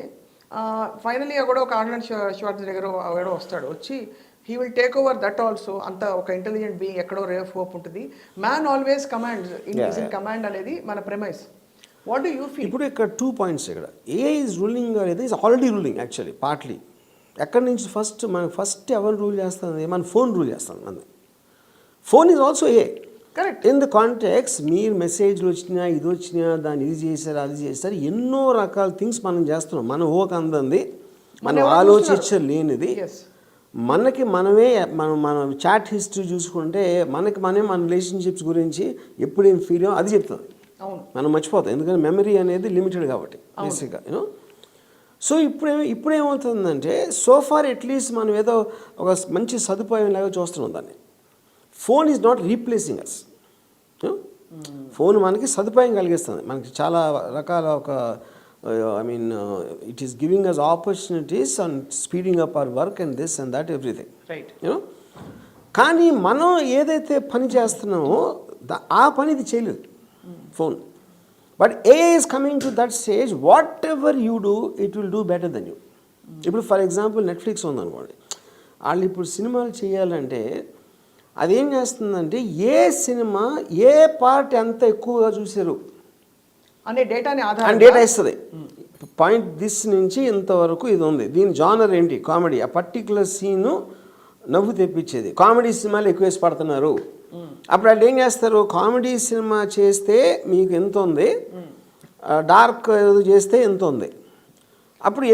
Speaker 1: finally కూడా ఒక ఆర్నాల్డ్ ష్వార్జ్నెగర్ ఎవడో వస్తాడు, వచ్చి he will take over that also. అంత ఒక ఇంటెలిజెంట్ బీయింగ్ ఎక్కడో రే ఆఫ్ హోప్ ఉంటుంది. Man always commands, in command అనేది మన premise. What do you feel?
Speaker 2: ఇప్పుడు ఇక్కడ 2 points ఇక్కడ. ఏఐ ఈజ్ రూలింగ్ అనేది is already ruling actually partly. ఎక్కడి నుంచి ఫస్ట్ ఎవరు రూల్ చేస్తుంది? మన ఫోన్ రూల్ చేస్తుంది. మన phone is also AI.
Speaker 1: Correct.
Speaker 2: In the context మీరు మెసేజ్లు వచ్చినా, ఇది వచ్చినా, దాన్ని ఇది చేశారు, అది చేస్తారు, ఎన్నో రకాల థింగ్స్ మనం చేస్తున్నాం. మన ఊహకు అందంది, మనం ఆలోచించలేనిది, మనకి మనమే మన చాట్ హిస్టరీ చూసుకుంటే మనకి మన రిలేషన్షిప్స్ గురించి ఎప్పుడేం ఫీల్ అయ్యో అది చెప్తుంది. మనం మర్చిపోతాం, ఎందుకంటే మెమరీ అనేది లిమిటెడ్ కాబట్టి బేసిక్గా యూనో. సో ఇప్పుడేమవుతుందంటే సోఫార్ అట్లీస్ట్ మనం ఏదో ఒక మంచి సదుపాయం లాగా చూస్తున్నాం దాన్ని. Phone is not replacing us. Phone మనకి సదుపాయం కలిగిస్తుంది, మనకి చాలా రకాల ఒక it is giving us opportunities on speeding up our work and this and that everything.
Speaker 1: Right.
Speaker 2: You know? కానీ మనం ఏదైతే పని చేస్తున్నామో ఆ పని ఇది చేయలేదు phone. But AI is coming to that stage, whatever you do it will do better than you. ఇప్పుడు ఫర్ ఎగ్జాంపుల్ నెట్ఫ్లిక్స్ ఉందనుకోండి, వాళ్ళు ఇప్పుడు సినిమాలు చేయాలంటే అదేం చేస్తుందంటే ఏ సినిమా ఏ పార్ట్ ఎంత ఎక్కువగా చూసారు
Speaker 1: అనే డేటాని
Speaker 2: డేటా ఇస్తుంది. పాయింట్ దిస్ నుంచి ఇంతవరకు ఇది ఉంది, దీని జానర్ ఏంటి, కామెడీ, ఆ పర్టికులర్ సీను నవ్వు తెప్పించేది, కామెడీ సినిమాలు ఎక్కువ వేసి పడుతున్నారు, అప్పుడు వాళ్ళు ఏం చేస్తారు, కామెడీ సినిమా చేస్తే మీకు ఎంత ఉంది, డార్క్ చేస్తే ఎంత ఉంది, అప్పుడు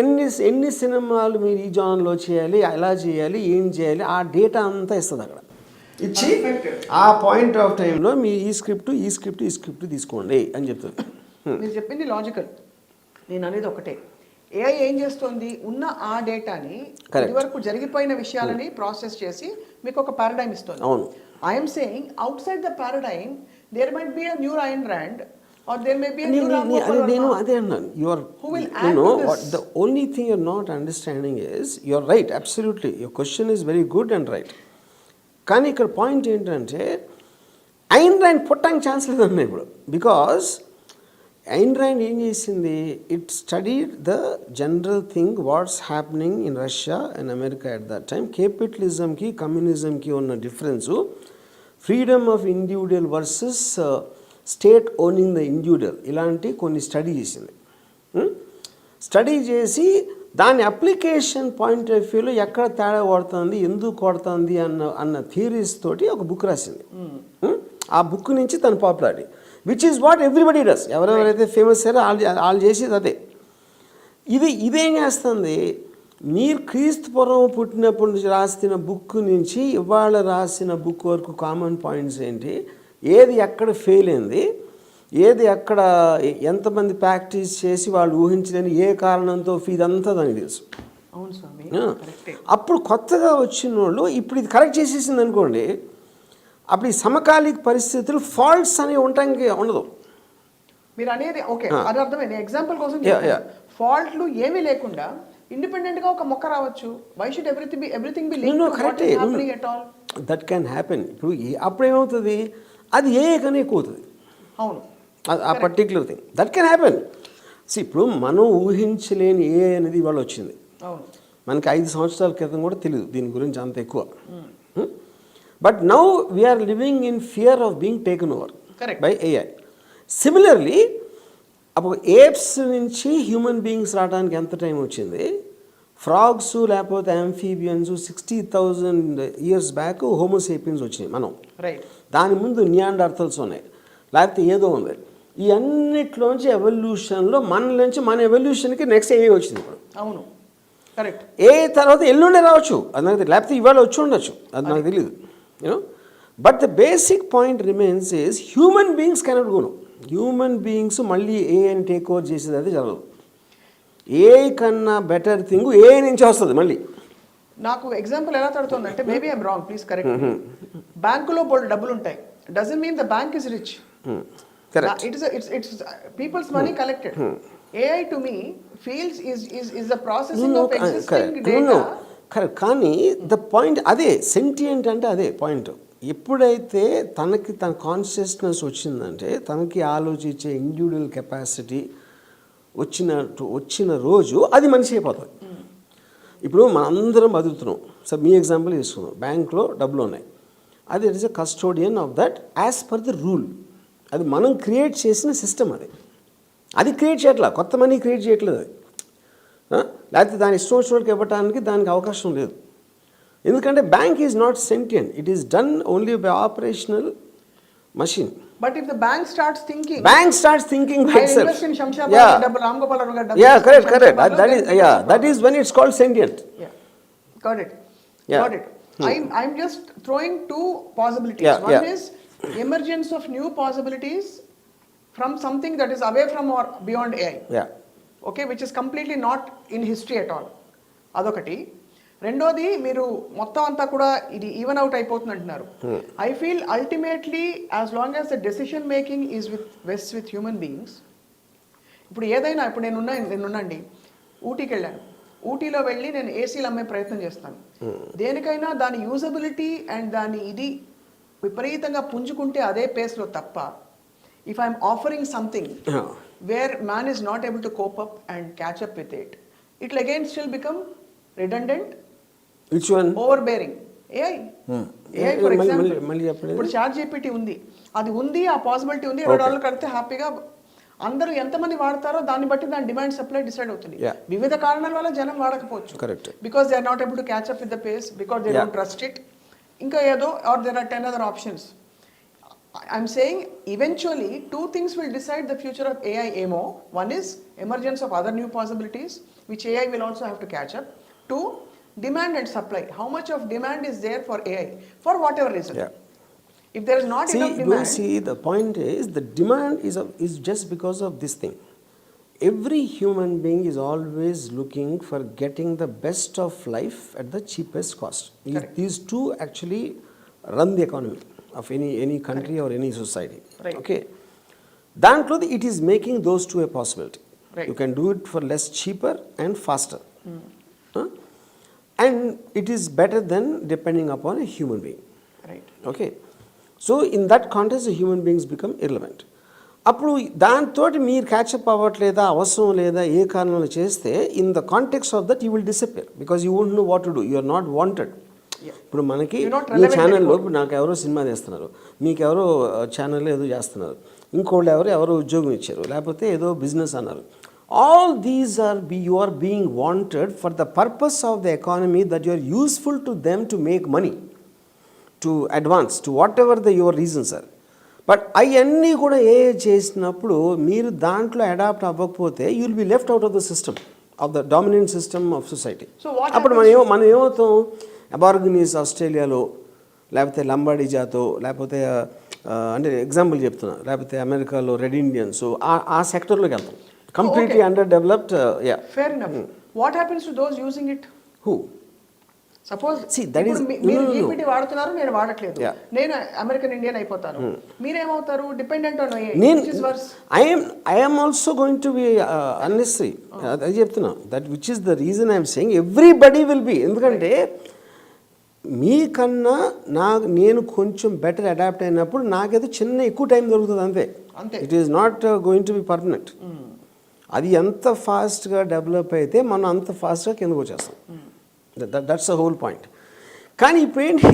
Speaker 2: ఎన్ని సినిమాలు మీరు ఈ జాన్లో చేయాలి, ఎలా చేయాలి, ఏం చేయాలి, ఆ డేటా అంతా ఇస్తుంది అక్కడ ఇచ్చి ఆ పాయింట్ ఆఫ్ టైంలో మీరు ఈ స్క్రిప్ట్ తీసుకోండి అని చెప్తుంది.
Speaker 1: మీరు చెప్పింది లాజికల్, నేను అనేది ఒకటే. ఏఐ ఏం చేస్తుంది, ఉన్న ఆ డేటాని ఇదివరకు జరిగిపోయిన విషయాలని ప్రాసెస్ చేసి మీకు ఒక పారాడైమ్ ఇస్తుంది.
Speaker 2: అవును.
Speaker 1: I'm saying outside the paradigm there might be a new Ayn Rand or there may be a new Ram Gopal Varma.
Speaker 2: నేను అదే అన్నాను.
Speaker 1: Who will add to this?
Speaker 2: The only thing you're not understanding is, you're right, absolutely, your question is very good and right. కానీ ఇక్కడ point ఏంటంటే Ayn Rand పుట్టడానికి chance లేదన్నా ఇప్పుడు. Because ఐన్ Rand ఏం చేసింది, it studied the general thing what's happening in Russia and America at that time. క్యాపిటలిజంకి కమ్యూనిజంకి ఉన్న difference, freedom of individual versus state owning the individual, ఇలాంటి కొన్ని స్టడీ చేసింది. స్టడీ చేసి దాని అప్లికేషన్ పాయింట్ ఆఫ్ వ్యూలో ఎక్కడ తేడా కొడుతుంది, ఎందుకు కొడుతుంది అన్న థియరీస్ తోటి ఒక బుక్ రాసింది. ఆ బుక్ నుంచి తన popularity, which is what everybody does, ఎవరెవరైతే ఫేమస్ అయ్యారో వాళ్ళు చేసేది అదే. ఇదేం చేస్తుంది, మీరు క్రీస్తు పూర్వం పుట్టినప్పటి నుంచి రాసిన బుక్ నుంచి ఇవాళ రాసిన బుక్ వరకు కామన్ పాయింట్స్ ఏంటి, ఏది ఎక్కడ ఫెయిల్ అయింది, ఏది ఎక్కడ ఎంతమంది ప్రాక్టీస్ చేసి వాళ్ళు ఊహించలేని ఏ కారణంతో ఇదంతా దానికి తెలుసు.
Speaker 1: అవును స్వామి.
Speaker 2: అప్పుడు కొత్తగా వచ్చిన వాళ్ళు ఇప్పుడు ఇది కరెక్ట్ చేసేసింది అనుకోండి, అప్పుడు ఈ సమకాలిక పరిస్థితులు ఫాల్ట్స్ అనేవి ఉండటానికి ఉండదు.
Speaker 1: మీరు అనేది ఓకే, అది అర్థమైంది. ఎగ్జాంపుల్ కోసం ఫాల్ట్లు ఏమీ లేకుండా ఇండిపెండెంట్ గా ఒక మొక్క రావచ్చు. Why should everything be linked to what is happening at all?
Speaker 2: That can happen. ఇప్పుడు అప్పుడు ఏమవుతుంది, అది ఏ కన్నా ఎక్కువ అవుతుంది.
Speaker 1: అవును,
Speaker 2: ఆ particular thing that can happen. ఇప్పుడు మనం ఊహించలేని ఏ అనేది ఇవాళ వచ్చింది.
Speaker 1: అవును,
Speaker 2: మనకి 5 సంవత్సరాల క్రితం కూడా తెలియదు దీని గురించి అంత ఎక్కువ. But now we're living in fear of being taken over by AI. Similarly అప్పుడు ఏప్స్ నుంచి హ్యూమన్ బీయింగ్స్ రావడానికి ఎంత టైం వచ్చింది, ఫ్రాగ్స్ లేకపోతే యాంఫీబియన్స్ 60,000 years బ్యాక్ హోమోసేపియన్స్ వచ్చినాయి మనం. దాని ముందు నియాండర్తల్స్ ఉన్నాయి, లేకపోతే ఏదో ఉంది. ఈ అన్నిట్లోంచి ఎవల్యూషన్లో మన ఎవల్యూషన్కి నెక్స్ట్ ఏ వచ్చింది ఇప్పుడు.
Speaker 1: అవును, కరెక్ట్.
Speaker 2: ఏ తర్వాత ఎల్లుండే రావచ్చు, అది నాకు తెలియదు, లేకపోతే ఇవాళ వచ్చి ఉండొచ్చు, అది నాకు తెలియదు. You know, but the basic point remains is human beings cannot go. Human beings మళ్ళీ ఏ అని టేక్ ఓవర్ చేసేది అది జరగదు. ఏ కన్నా బెటర్ థింగ్ ఏ నుంచి వస్తుంది మళ్ళీ.
Speaker 1: నాకు ఎగ్జాంపుల్ ఎలా తడుతుంది అంటే, maybe I'm wrong, please correct. బ్యాంకులో బోల్డ్ డబ్బులు ఉంటాయి, doesn't mean the bank is rich. It's people's money collected. AI to me feels is the processing of existing data.
Speaker 2: Correct. కానీ ద పాయింట్ అదే, సెంటియంట్ అంటే అదే పాయింట్. ఎప్పుడైతే తన కాన్షియస్నెస్ వచ్చిందంటే, తనకి ఆలోచించే ఇండివిజువల్ కెపాసిటీ వచ్చిన రోజు అది మనిషి అయిపోతుంది. ఇప్పుడు మనందరం బతుకుతున్నాం. సో మీ ఎగ్జాంపుల్ తీసుకున్నాం, బ్యాంక్లో డబ్బులు ఉన్నాయి, అది it is a custodian of that as per the rule. అది మనం క్రియేట్ చేసిన సిస్టమ్. అది క్రియేట్ చేయట్లా, కొత్త మనీ క్రియేట్ చేయట్లేదు అది. లేకపోతే దాని ఇష్టం వచ్చినోళ్ళకి ఇవ్వటానికి దానికి అవకాశం లేదు. ఎందుకంటే bank is not sentient, it is done only by operational machine.
Speaker 1: But if the bank starts thinking
Speaker 2: by itself.
Speaker 1: Invest in Shamshabad, double Ram Gopal Varma.
Speaker 2: Yeah, correct. That is when it's called sentient.
Speaker 1: Yeah, got it. I'm just throwing two possibilities. One is emergence of new possibilities from something that is away from or beyond AI.
Speaker 2: Yeah.
Speaker 1: Okay, which is completely not in history at all. Adokati. రెండోది, మీరు మొత్తం అంతా కూడా ఇది even out అయిపోతుంది అంటున్నారు. I feel ultimately as long as the decision making is with human beings. ఇప్పుడు ఏదైనా, ఇప్పుడు నేనున్నాండి, ఊటీకి వెళ్ళాను, ఊటీలో వెళ్ళి నేను ఏసీలు అమ్మే ప్రయత్నం చేస్తాను. దేనికైనా దాని యూజబిలిటీ అండ్ దాని ఇది విపరీతంగా పుంజుకుంటే అదే పేస్లో తప్ప, if I'm offering something where man is not able to cope up and catch up with it, it will again still become redundant.
Speaker 2: Which one?
Speaker 1: Overbearing. AI. AI for example. ఇప్పుడు ChatGPT ఉంది, అది ఉంది, ఆ possibility ఉంది. $20 కడితే హ్యాపీగా అందరూ ఎంతమంది వాడతారో దాన్ని బట్టి దాని డిమాండ్ సప్లై డిసైడ్ అవుతుంది. వివిధ కారణాల వల్ల జనం వాడకపోవచ్చు.
Speaker 2: Correct.
Speaker 1: Because they are not able to catch up with the pace, because they don't trust it, ఇంకా ఏదో, or there are 10 other options. I'm saying eventually two things will decide the future of AI AMO. One is emergence of other new possibilities, which AI will also have to catch up. Two, demand and supply. How much of demand is there for AI for whatever reason?
Speaker 2: Yeah.
Speaker 1: If there is not enough demand,
Speaker 2: The point is the demand is just because of this thing. Every human being is always looking for getting the best of life at the cheapest cost.
Speaker 1: Correct.
Speaker 2: These two actually run the economy of any country or any society.
Speaker 1: Right.
Speaker 2: Okay. Dantlo it is making those two a possibility.
Speaker 1: Right.
Speaker 2: You can do it for less cheaper and faster. Huh? And it is better than depending upon a human being.
Speaker 1: right?
Speaker 2: Okay so in that context human beings become irrelevant. అప్పుడు దాంతో మీరు catch up అవ్వట్లేదా, అవసరం లేదా, ఏ కారణంలో చేస్తే in the context of that you will disappear because you won't know what to do, you are not wanted. ఇప్పుడు మనకి
Speaker 1: You're not
Speaker 2: మీ
Speaker 1: relevant
Speaker 2: ఛానల్లో
Speaker 1: anymore.
Speaker 2: ఇప్పుడు నాకు ఎవరో సినిమా చేస్తున్నారు, మీకు ఎవరో ఛానల్లో ఏదో చేస్తున్నారు, ఇంకోళ్ళు ఎవరో ఉద్యోగం ఇచ్చారు, లేకపోతే ఏదో బిజినెస్ అన్నారు. All these you are being wanted for the purpose of the economy that you are useful to them to make money, to advance, to whatever your reasons are. But అవన్నీ కూడా చేసినప్పుడు మీరు దాంట్లో adapt అవ్వకపోతే you will be left out of the system, of the dominant system of society.
Speaker 1: So what
Speaker 2: అప్పుడు మనం ఏమవుతాం, అబార్గనీస్ ఆస్ట్రేలియాలో, లేకపోతే లంబాడీ జాతో, లేకపోతే అంటే ఎగ్జాంపుల్ చెప్తున్నా, లేకపోతే అమెరికాలో రెడ్ ఇండియన్స్, ఆ సెక్టర్లోకి వెళ్తాం. Completely under developed. Yeah,
Speaker 1: Fair enough. What happens to those using it?
Speaker 2: Who
Speaker 1: suppose
Speaker 2: See, that is-
Speaker 1: మీరు
Speaker 2: no.
Speaker 1: జీపీటీ వాడుతున్నారు, నేను వాడట్లేదు,
Speaker 2: Yeah.
Speaker 1: నేను అమెరికన్ ఇండియన్ అయిపోతాను, మీరేమవుతారు? Dependent on
Speaker 2: I'm also going to be unnecessary. అది చెప్తున్నా, that which is the reason I'm saying everybody will be. ఎందుకంటే మీకన్నా నేను కొంచెం బెటర్ అడాప్ట్ అయినప్పుడు నాకైతే ఎక్కువ టైం దొరుకుతుంది అంతే. It is not going to B permanent. అది ఎంత ఫాస్ట్గా డెవలప్ అయితే మనం అంత ఫాస్ట్గా కిందకు వచ్చేస్తాం. That's the whole point. కానీ ఇప్పుడు ఏంటి,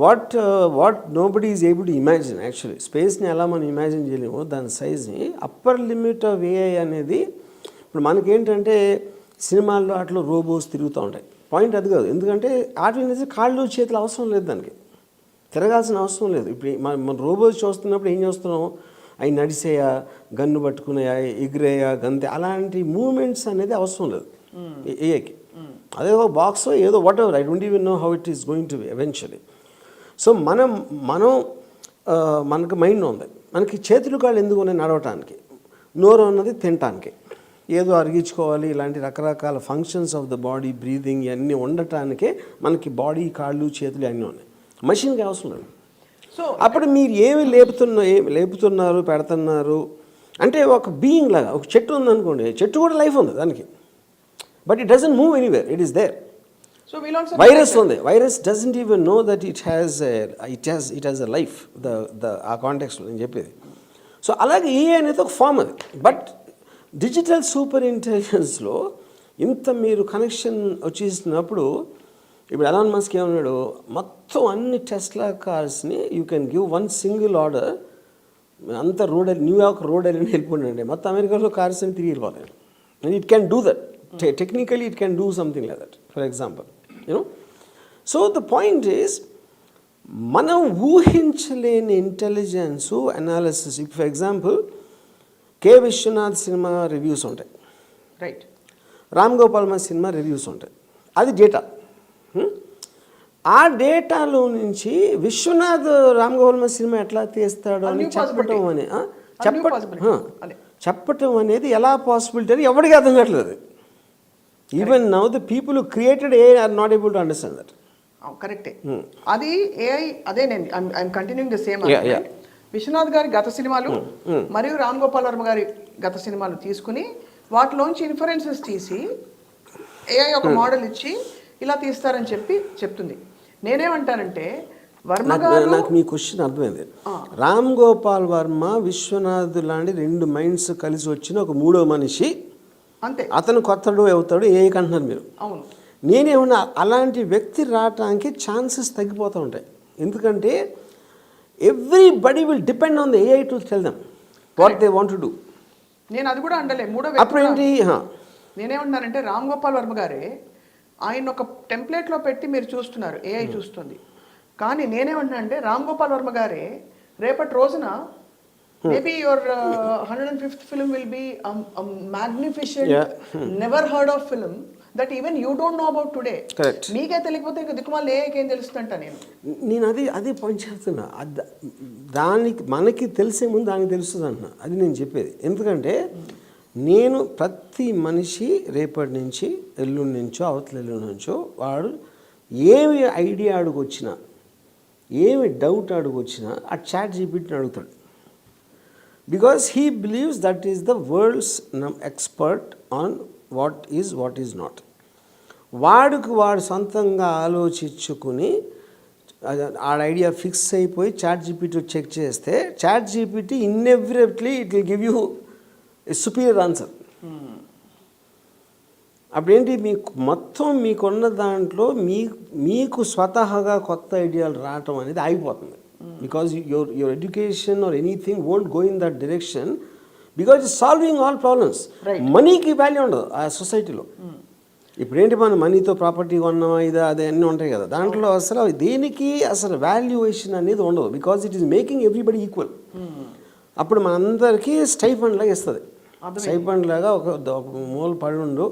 Speaker 2: what nobody is able to imagine actually, స్పేస్ని ఎలా మనం ఇమాజిన్ చేయలేము, దాని సైజ్ని. అప్పర్ లిమిట్ ఆఫ్ ఏఐ అనేది ఇప్పుడు మనకేంటంటే సినిమాల్లో అట్లా రోబోస్ తిరుగుతూ ఉంటాయి. పాయింట్ అది కాదు. ఎందుకంటే వాటి కాళ్ళు చేతులు అవసరం లేదు, దానికి తిరగాల్సిన అవసరం లేదు. ఇప్పుడు మన రోబోస్ చూస్తున్నప్పుడు ఏం చేస్తున్నాం, అవి నడిసేయా, గన్ను పట్టుకునేయా, ఎగిరేయా, గంతే, అలాంటి మూమెంట్స్ అనేది అవసరం లేదు ఏఐకి. అదే ఒక బాక్స్ ఏదో what ever, I don't even know how it is going to B eventually. So మనకు మైండ్ ఉంది, మనకి చేతులు కాళ్ళు ఎందుకు ఉన్నాయి, నడవటానికి, నోరు ఉన్నది తినటానికి, ఏదో అరిగించుకోవాలి, ఇలాంటి రకరకాల functions of the body, breathing ఇవన్నీ ఉండటానికే మనకి బాడీ, కాళ్ళు, చేతులు అన్నీ ఉన్నాయి. మషిన్కి అవసరం లేదు.
Speaker 1: సో
Speaker 2: అప్పుడు మీరు ఏమి లేపుతున్నారు, పెడుతున్నారు అంటే ఒక బీయింగ్ లాగా. ఒక చెట్టు ఉందనుకోండి, చెట్టు కూడా లైఫ్ ఉంది దానికి, but it doesn't move anywhere, it is there.
Speaker 1: So we'll also
Speaker 2: virus ఉంది, virus doesn't even know that it has a life, ఆ కాంటెక్స్లో నేను చెప్పేది. సో అలాగే ఏ అనేది ఒక ఫామ్ అది. బట్ డిజిటల్ సూపర్ ఇంటెలిజెన్స్లో ఇంత మీరు కనెక్షన్ వచ్చేసినప్పుడు, ఇప్పుడు ఎలాన్ మస్క్ ఏమన్నాడు, మొత్తం అన్ని టెస్లా కార్స్ని you can give one single order, అంత న్యూయార్క్ రోడ్ అని వెళ్ళిపోండి, మొత్తం అమెరికాలో కార్స్ అని తిరిగి వెళ్ళిపోవాలి. And it can do that. Technically it can do something like that, for example, you know. So the point is, మనం ఊహించలేని intelligence analysis. For example K Viswanath cinema reviews ఉంటాయి,
Speaker 1: right,
Speaker 2: Ram Gopal Varma cinema reviews ఉంటాయి, అది data. ఆ డేటాలో నుంచి Viswanath Ram Gopal Varma cinema ఎట్లా తీస్తాడు అని చెప్పటం అనేది ఎలా పాసిబిలిటీ అని ఎవరికి అర్థం కావట్లేదు. Even now the people who created AI are not able to understand that.
Speaker 1: కరెక్టే. అది ఏఐ, అదే నేను I'm continuing the same.
Speaker 2: Yeah.
Speaker 1: Vishwanath గారి గత సినిమాలు మరియు రామ్ గోపాల్ వర్మ గారి గత సినిమాలు తీసుకుని వాటిలోంచి ఇన్ఫరెన్సెస్ తీసి ఏఐ ఒక మోడల్ ఇచ్చి ఇలా తీస్తారని చెప్తుంది. నేనేమంటానంటే వర్మ గారు,
Speaker 2: నాకు మీ క్వశ్చన్ అర్థమైంది. రామ్ గోపాల్ వర్మ, విశ్వనాథ్ లాంటి రెండు మైండ్స్ కలిసి వచ్చిన ఒక మూడో మనిషి,
Speaker 1: అంతే,
Speaker 2: అతను కొత్తడు అవుతాడు ఏ కంటున్నారు మీరు.
Speaker 1: అవును,
Speaker 2: నేనేమన్నా అలాంటి వ్యక్తి రావటానికి ఛాన్సెస్ తగ్గిపోతూ ఉంటాయి. ఎందుకంటే everybody will depend on the AI to tell them what they want to do.
Speaker 1: నేను అది కూడా అండలే.
Speaker 2: అప్పుడు ఏంటి,
Speaker 1: నేనేమంటున్నానంటే రామ్ గోపాల్ వర్మ గారే ఆయన ఒక టెంప్లెట్లో పెట్టి మీరు చూస్తున్నారు, ఏఐ చూస్తుంది. కానీ నేనేమంటున్నానంటే రామ్ గోపాల్ వర్మ గారే రేపటి రోజున maybe your 105th film will be magnificent never heard of film that even you don't know about today.
Speaker 2: Correct.
Speaker 1: మీకే తెలియకపోతే ఇంకా దిక్కుమాల ఏం తెలుస్తుంట
Speaker 2: నేను అదే పాయింట్ చెప్తున్నా. దానికి మనకి తెలిసే ముందు దానికి తెలుస్తుంది అంటున్నా. అది నేను చెప్పేది. ఎందుకంటే నేను ప్రతి మనిషి రేపటి నుంచి ఎల్లుండి నుంచో అవతల ఎల్లుండి నుంచో వాడు ఏమి ఐడియా అడుగొచ్చినా ఏమి డౌట్ అడుగొచ్చినా ఆ చాట్ జీపీటీని అడుగుతాడు. Because he believes that is the world's expert on what is not. వాడు సొంతంగా ఆలోచించుకుని ఆ ఐడియా ఫిక్స్ అయిపోయి చాట్ జీపీటీ చెక్ చేస్తే ChatGPT inevitably it will give you a superior answer. అప్పుడేంటి మీకున్న దాంట్లో మీకు స్వతహాగా కొత్త ఐడియాలు రావటం అనేది ఆగిపోతుంది. Because your education or anything won't go in that direction because it's solving all problems. మనీకి వాల్యూ ఉండదు ఆ సొసైటీలో. ఇప్పుడేంటి మనం మనీతో ప్రాపర్టీ కొన్నామా అదే అన్నీ ఉంటాయి కదా, దాంట్లో అసలు దేనికి అసలు వాల్యుయేషన్ అనేది ఉండదు. Because it is making everybody equal. అప్పుడు మనందరికీ స్టైఫండ్ లాగా ఇస్తుంది. స్టైఫండ్ లాగా ఒక మూల పడి ఉండు.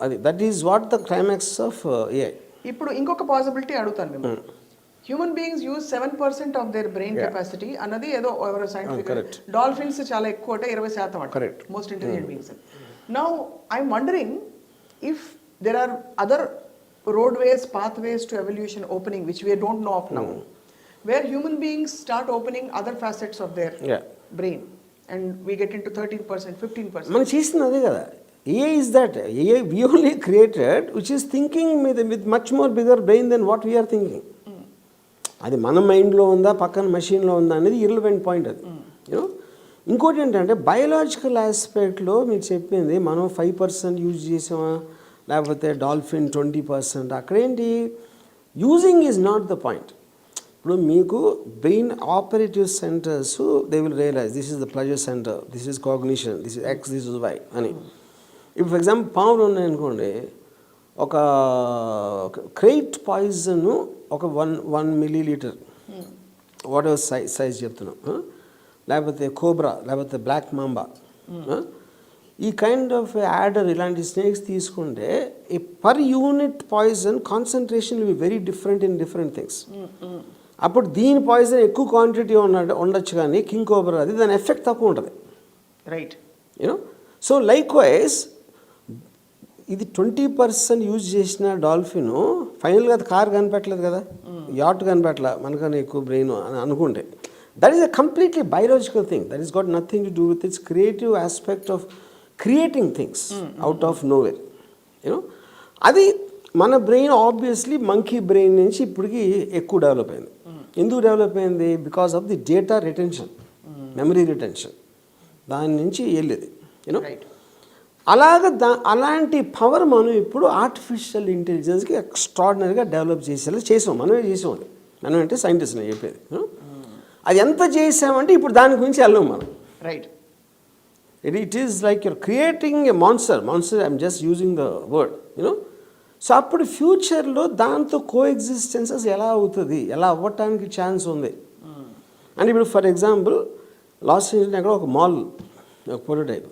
Speaker 2: అది that is what the climax of AI.
Speaker 1: ఇప్పుడు ఇంకొక పాసిబిలిటీ అడుగుతాను మిమ్మల్ని. Human beings use 7% of their brain capacity అన్నది ఏదో ఎవరో సైంటిఫిక్. డాల్ఫిన్స్ చాలా ఎక్కువ అంటే 20% అంటే most intelligent beings. Now I'm wondering if there are other roadways, pathways to evolution opening which we don't know of now, where human beings start opening other facets of their brain and we get into 13%, 15%.
Speaker 2: మనం చేస్తున్నది అదే కదా. AI is that. AI we only created which is thinking with much more bigger brain than what we are thinking. అది మన మైండ్లో ఉందా పక్కన మెషిన్లో ఉందా అనేది ఇర్రిలవెంట్ పాయింట్. అది యూనో. ఇంకోటి ఏంటంటే బయోలాజికల్ ఆస్పెక్ట్లో మీరు చెప్పింది మనం 5% యూజ్ చేసామా లేకపోతే డాల్ఫిన్ 20%. అక్కడేంటి using is not the point. ఇప్పుడు మీకు brain operative centers they will realize this is the pleasure center, this is cognition, this is X, this is Y అని. ఇప్పుడు ఫర్ ఎగ్జాంపుల్ పాములు ఉన్నాయనుకోండి, ఒక క్రెయిట్ పాయిజన్ ఒక 1 milliliter వాట్ ఎవర్ సైజ్ చెప్తున్నాం, లేకపోతే కోబ్రా లేకపోతే బ్లాక్ మాంబా, ఈ కైండ్ ఆఫ్ యాడర్ ఇలాంటి స్నేక్స్ తీసుకుంటే ఈ per unit poison concentration will be very different in different things. అప్పుడు దీని పాయిజన్ ఎక్కువ క్వాంటిటీ ఉండొచ్చు కానీ కింగ్ కోబ్రా అది దాని ఎఫెక్ట్ తక్కువ ఉంటుంది.
Speaker 1: Right.
Speaker 2: You know. So like wise ఇది 20% యూజ్ చేసిన డాల్ఫిన్ ఫైనల్గా అది కార్ కనిపెట్టలేదు కదా, యాట్ కనిపెట్టలే, మనకన్నా ఎక్కువ బ్రెయిన్ అని అనుకుంటే that is a completely biological thing. That is got nothing to do with its creative aspect of creating things out of nowhere. You know. అది మన బ్రెయిన్ ఆబ్వియస్లీ మంకీ బ్రెయిన్ నుంచి ఇప్పటికి ఎక్కువ డెవలప్ అయింది. ఎందుకు డెవలప్ అయింది? Because of the data retention, memory retention, దాని నుంచి వెళ్ళేది. యూనో. అలాంటి పవర్ మనం ఇప్పుడు ఆర్టిఫిషియల్ ఇంటెలిజెన్స్కి ఎక్స్ట్రాడినరీగా డెవలప్ చేసాం. మనమే చేసాం. అది మనం అంటే సైంటిస్ట్ నేను చెప్పేది. అది ఎంత చేసామంటే ఇప్పుడు దాని గురించి వెళ్ళాం మనం.
Speaker 1: Right.
Speaker 2: It is like you're creating a monster. I'm just using the word. You know. So అప్పుడు ఫ్యూచర్లో దాంతో కో ఎగ్జిస్టెన్సెస్ ఎలా అవుతుంది, ఎలా అవ్వటానికి ఛాన్స్ ఉంది. అంటే ఇప్పుడు ఫర్ ఎగ్జాంపుల్ లాస్ ఏంజల్స్ అక్కడ ఒక మాల్, ఒక ప్రోటోటైప్.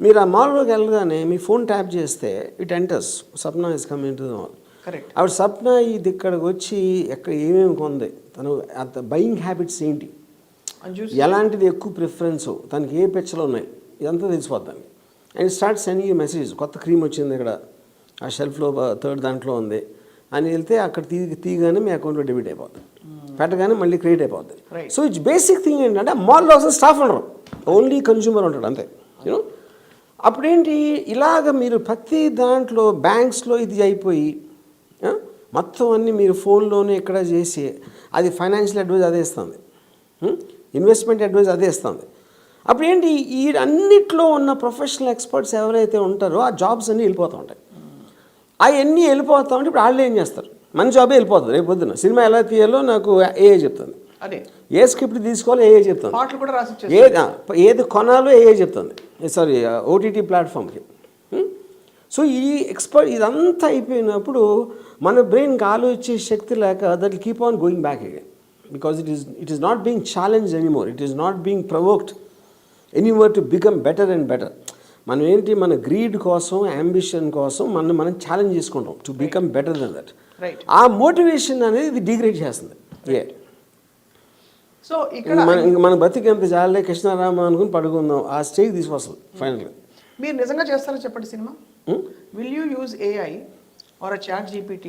Speaker 2: మీరు ఆ మాల్లోకి వెళ్ళగానే మీ ఫోన్ ట్యాప్ చేస్తే it enters Sapna is coming to the mall.
Speaker 1: Correct.
Speaker 2: అప్పుడు సప్నా ఇది ఇక్కడికి వచ్చి ఎక్కడ ఏమేమి కొంది, తను అంత బయింగ్ హ్యాబిట్స్ ఏంటి, ఎలాంటిది ఎక్కువ ప్రిఫరెన్స్, తనకి ఏ పిచ్చలు ఉన్నాయి, ఇదంతా తెలిసిపోద్దాన్ని. And start sending you message, కొత్త క్రీమ్ వచ్చింది ఇక్కడ ఆ షెల్ఫ్లో 3rd దాంట్లో ఉంది అని వెళ్తే అక్కడ తీయగానే మీ అకౌంట్లో డెబిట్ అయిపోతుంది, పెట్టగానే మళ్ళీ క్రెడిట్ అయిపోద్ది. సో ఇట్స్ బేసిక్ థింగ్ ఏంటంటే మాల్లో అసలు స్టాఫ్ ఉండరు, ఓన్లీ కన్జ్యూమర్ ఉంటాడు అంతే. యూనో. అప్పుడేంటి ఇలాగ మీరు ప్రతి దాంట్లో బ్యాంక్స్లో ఇది అయిపోయి మొత్తం అన్నీ మీరు ఫోన్లోనే ఎక్కడ చేసి అది ఫైనాన్షియల్ అడ్వైజ్ అదే ఇస్తుంది, ఇన్వెస్ట్మెంట్ అడ్వైజ్ అదే ఇస్తుంది. అప్పుడేంటి ఈ అన్నిట్లో ఉన్న ప్రొఫెషనల్ ఎక్స్పర్ట్స్ ఎవరైతే ఉంటారో ఆ జాబ్స్ అన్నీ వెళ్ళిపోతూ ఉంటాయి. అవన్నీ వెళ్ళిపోతా ఉంటే ఇప్పుడు వాళ్ళు ఏం చేస్తారు, మన జాబే వెళ్ళిపోతుంది. రేపు పొద్దున సినిమా ఎలా తీయాలో నాకు ఏఏ చెప్తుంది,
Speaker 1: అదే ఏ
Speaker 2: స్క్రిప్ట్ తీసుకోవాలో ఏఏ చెప్తుంది,
Speaker 1: పాటలు కూడా రాసి
Speaker 2: ఏది కొనాలో ఏఏ చెప్తుంది, సారీ ఓటీటీ ప్లాట్ఫామ్కి. సో ఈ ఇదంతా అయిపోయినప్పుడు మన బ్రెయిన్కి ఆలోచించే శక్తి లేక that keep on going back again. because it is not being challenged anymore. It is not being provoked anywhere to become better and better. మనం ఏంటి మన గ్రీడ్ కోసం అంబిషన్ కోసం మనం ఛాలెంజ్ చేసుకుంటాం to become better than that.
Speaker 1: Right.
Speaker 2: ఆ motivation అనేది ఇది డిగ్రేడ్ చేస్తుంది.
Speaker 1: సో ఇక్కడ
Speaker 2: మన బతికి ఎంత చాలే కృష్ణారామ అనుకుని పడుకుందాం ఆ స్టేజ్ తీసుకొస్తుంది ఫైనల్గా.
Speaker 1: మీరు నిజంగా చేస్తారో చెప్పండి cinema. Will you use AI or chat GPT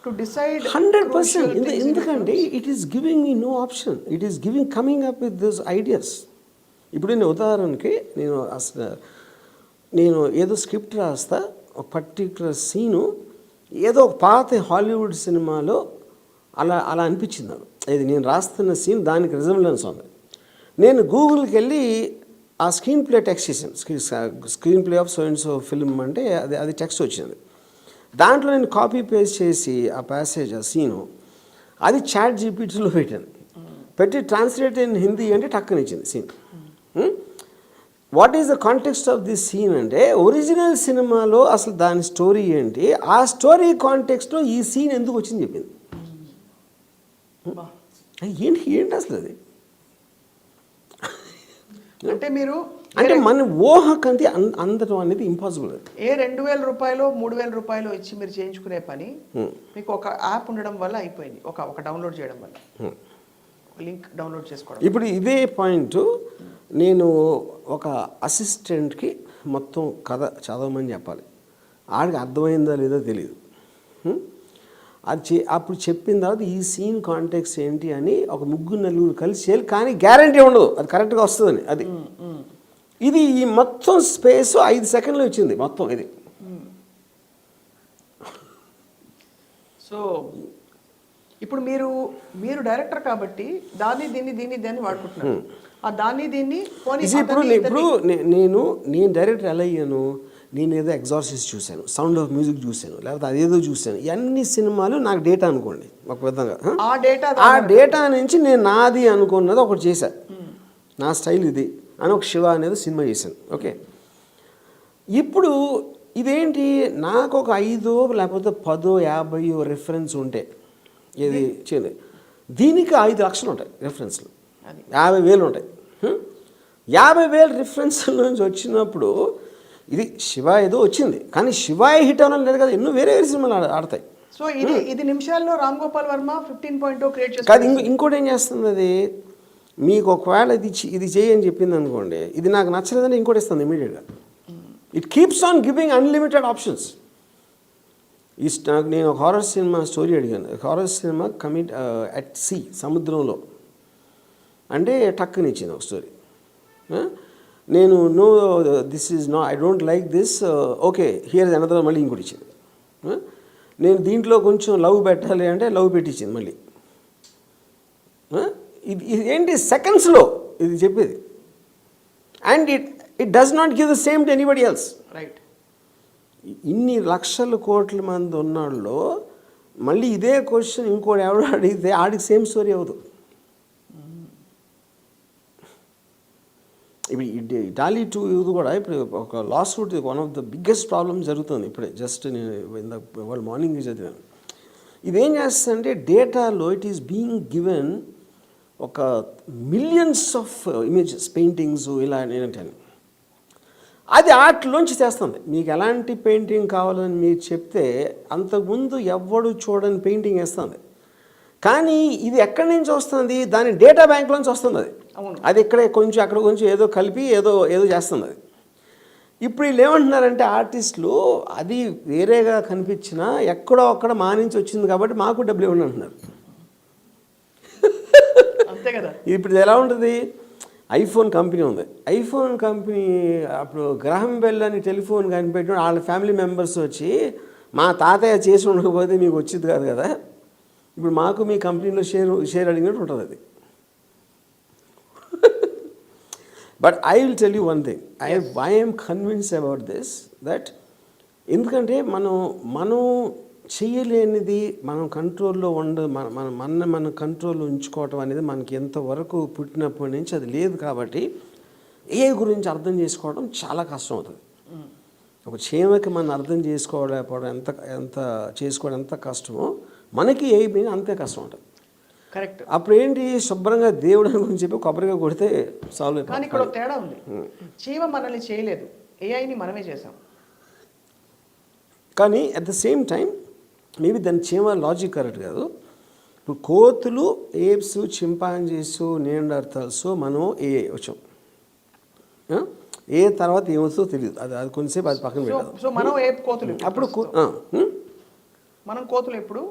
Speaker 1: to decide?
Speaker 2: 100%. ఎందుకంటే it is giving me no option. It is giving coming up with this ideas. ఇప్పుడు నేను ఉదాహరణకి నేను ఏదో స్క్రిప్ట్ రాస్తా, ఒక పర్టికులర్ సీను ఏదో ఒక పాత హాలీవుడ్ సినిమాలో అలా అనిపించింది నాకు. ఇది నేను రాస్తున్న సీన్ దానికి రిజంబ్లెన్స్ ఉంది. నేను గూగుల్కి వెళ్ళి ఆ స్క్రీన్ ప్లే టెక్స్ట్ చేశాను. Screen play of so and so film అంటే అది టెక్స్ట్ వచ్చింది. దాంట్లో నేను కాపీ పేస్ట్ చేసి ఆ ప్యాసేజ్ ఆ సీను అది చాట్ జీపీటీలో పెట్టాను. పెట్టి ట్రాన్స్లేట్ ఇన్ హిందీ అంటే టక్కని ఇచ్చింది scene. What is the context of this scene అంటే ఒరిజినల్ సినిమాలో అసలు దాని స్టోరీ ఏంటి, ఆ స్టోరీ కాంటెక్స్ట్లో ఈ సీన్ ఎందుకు వచ్చింది చెప్పింది. ఏంటి అసలు అది అంటే మన ఊహకంతి అందడం అనేది ఇంపాసిబుల్.
Speaker 1: ఏ 2,000 రూపాయలు 3,000 రూపాయలు ఇచ్చి మీరు చేయించుకునే పని మీకు ఒక యాప్ ఉండడం వల్ల అయిపోయింది. ఒక డౌన్లోడ్ చేయడం వల్ల, లింక్ డౌన్లోడ్ చేసుకోవడం.
Speaker 2: ఇప్పుడు ఇదే పాయింట్ నేను ఒక అసిస్టెంట్కి మొత్తం కథ చదవమని చెప్పాలి. ఆడికి అర్థమైందా లేదో తెలియదు. అప్పుడు చెప్పిన తర్వాత ఈ సీన్ కాంటెక్స్ట్ ఏంటి అని ఒక 3-4 కలిసి చేయాలి. కానీ గ్యారంటీ ఉండదు అది కరెక్ట్గా వస్తుందని. అది ఇది ఈ మొత్తం స్పేస్ 5 సెకండ్లు వచ్చింది మొత్తం ఇది.
Speaker 1: సో ఇప్పుడు మీరు డైరెక్టర్ కాబట్టి దీన్ని వాడుకుంటున్నారు. ఆ దీన్ని
Speaker 2: ఇప్పుడు నేను డైరెక్టర్ ఎలా అయ్యాను, నేను ఏదో ఎగ్జార్సిస్ట్ చూశాను, సౌండ్ ఆఫ్ మ్యూజిక్ చూశాను, లేకపోతే అదేదో చూశాను. ఇవన్నీ సినిమాలు నాకు డేటా అనుకోండి ఒక విధంగా. ఆ డేటా నుంచి నేను నాది అనుకున్నది ఒకటి చేశాను, నా స్టైల్ ఇది అని ఒక శివ అనేది సినిమా చేశాను. ఓకే, ఇప్పుడు ఇదేంటి నాకు ఒక 5 లేకపోతే 10 50 రెఫరెన్స్ ఉంటే ఇది చేయండి. దీనికి 5 లక్షలు ఉంటాయి రెఫరెన్స్లు, 50,000 ఉంటాయి. 50,000 రిఫరెన్స్ల నుంచి వచ్చినప్పుడు ఇది శివ ఏదో వచ్చింది, కానీ శివ హిట్ అవ్వడం లేదు కదా, ఎన్నో వేరే సినిమాలు ఆడతాయి.
Speaker 1: సో ఇది నిమిషాల్లో రామ్ గోపాల్ వర్మ 15.0 క్రియేట్ చేసి
Speaker 2: కాదు. ఇంకోటి ఏం చేస్తుంది అది, మీకు ఒకవేళ ఇది చేయని చెప్పింది అనుకోండి, ఇది నాకు నచ్చలేదని ఇంకోటి ఇస్తుంది ఇమీడియట్గా. It keeps on giving unlimited options. నాకు నేను ఒక హారర్ సినిమా స్టోరీ అడిగాను. Horror cinema commit at sea, సముద్రంలో అంటే టక్కుని ఇచ్చింది ఒక స్టోరీ. నేను no this is no, I don't like this, okay here is another, మళ్ళీ ఇంకోటి ఇచ్చింది. నేను దీంట్లో కొంచెం లవ్ పెట్టాలి అంటే లవ్ పెట్టించింది మళ్ళీ. ఇది ఏంటి సెకండ్స్లో ఇది చెప్పేది. And it does not give the same to anybody else.
Speaker 1: Right.
Speaker 2: ఇన్ని లక్షల కోట్ల మంది ఉన్నాళ్ళలో మళ్ళీ ఇదే క్వశ్చన్ ఇంకోటి ఎవడో అడిగితే ఆడికి సేమ్ స్టోరీ అవ్వదు. ఇప్పుడు ఇటాలీ 2 ఇది కూడా ఇప్పుడు ఒక lawsuit, one of the biggest problem జరుగుతుంది ఇప్పుడే. జస్ట్ నేను వాళ్ళ మార్నింగ్ చదివాను. ఇదేం చేస్తుందంటే డేటాలో ఇట్ ఈస్ బీయింగ్ గివెన్ ఒక మిలియన్స్ ఆఫ్ ఇమేజెస్, పెయింటింగ్స్ ఇలా ఏంటని అది ఆర్ట్లోంచి చేస్తుంది. మీకు ఎలాంటి పెయింటింగ్ కావాలని మీరు చెప్తే అంతకుముందు ఎవ్వడు చూడని పెయింటింగ్ వేస్తుంది. కానీ ఇది ఎక్కడి నుంచి వస్తుంది, దాని డేటా బ్యాంక్లోంచి వస్తుంది. అది ఇక్కడే కొంచెం అక్కడ కొంచెం ఏదో కలిపి ఏదో చేస్తుంది అది. ఇప్పుడు వీళ్ళు ఏమంటున్నారంటే ఆర్టిస్టులు, అది వేరేగా కనిపించినా ఎక్కడో అక్కడ మా నుంచి వచ్చింది కాబట్టి మాకు డబ్బులు ఇవ్వండి అంటున్నారు.
Speaker 1: అంతే కదా.
Speaker 2: ఇప్పుడు ఎలా ఉంటుంది, ఐఫోన్ కంపెనీ ఉంది. ఐఫోన్ కంపెనీ అప్పుడు గ్రహం బెల్ అని టెలిఫోన్ కనిపెట్టిన వాళ్ళ ఫ్యామిలీ మెంబర్స్ వచ్చి మా తాతయ్య చేసి ఉండకపోతే మీకు వచ్చింది కాదు కదా, ఇప్పుడు మాకు మీ కంపెనీలో షేర్ అడిగినట్టు ఉంటుంది అది. But I will tell you one thing, I am convince about this, that ఎందుకంటే మనం చేయలేనిది మనం కంట్రోల్లో మన కంట్రోల్లో ఉంచుకోవటం అనేది మనకి ఎంతవరకు పుట్టినప్పటి నుంచి అది లేదు. కాబట్టి ఏ గురించి అర్థం చేసుకోవడం చాలా కష్టం అవుతుంది. ఒక చీమకి మనం అర్థం చేసుకోవడం ఎంత చేసుకోవడం ఎంత కష్టమో మనకి ఏ పైన అంతే కష్టం ఉంటుంది.
Speaker 1: కరెక్ట్.
Speaker 2: అప్పుడు ఏంటి, శుభ్రంగా దేవుడు అని చెప్పి కొబ్బరిగా కొడితే సాల్వ్ అయిపోతుంది.
Speaker 1: కానీ ఇక్కడ ఒక తేడా ఉంది. చీమ మనల్ని చేయలేదు, ఏఐని మనమే చేసాం.
Speaker 2: కానీ at the same time maybe దాని చీమ లాజిక్ కరెక్ట్ కాదు. ఇప్పుడు కోతులు, ఏప్స్, చింపాంజీస్, నియాండర్తల్స్, మనం ఏ వచ్చాం. ఏ తర్వాత ఏమవుతుందో తెలియదు, అది కొంచెంసేపు అది పక్కన పెట్టాలి.
Speaker 1: సో మనం ఏప్ కోతులు
Speaker 2: అప్పుడు
Speaker 1: మనం కోతులు ఎప్పుడు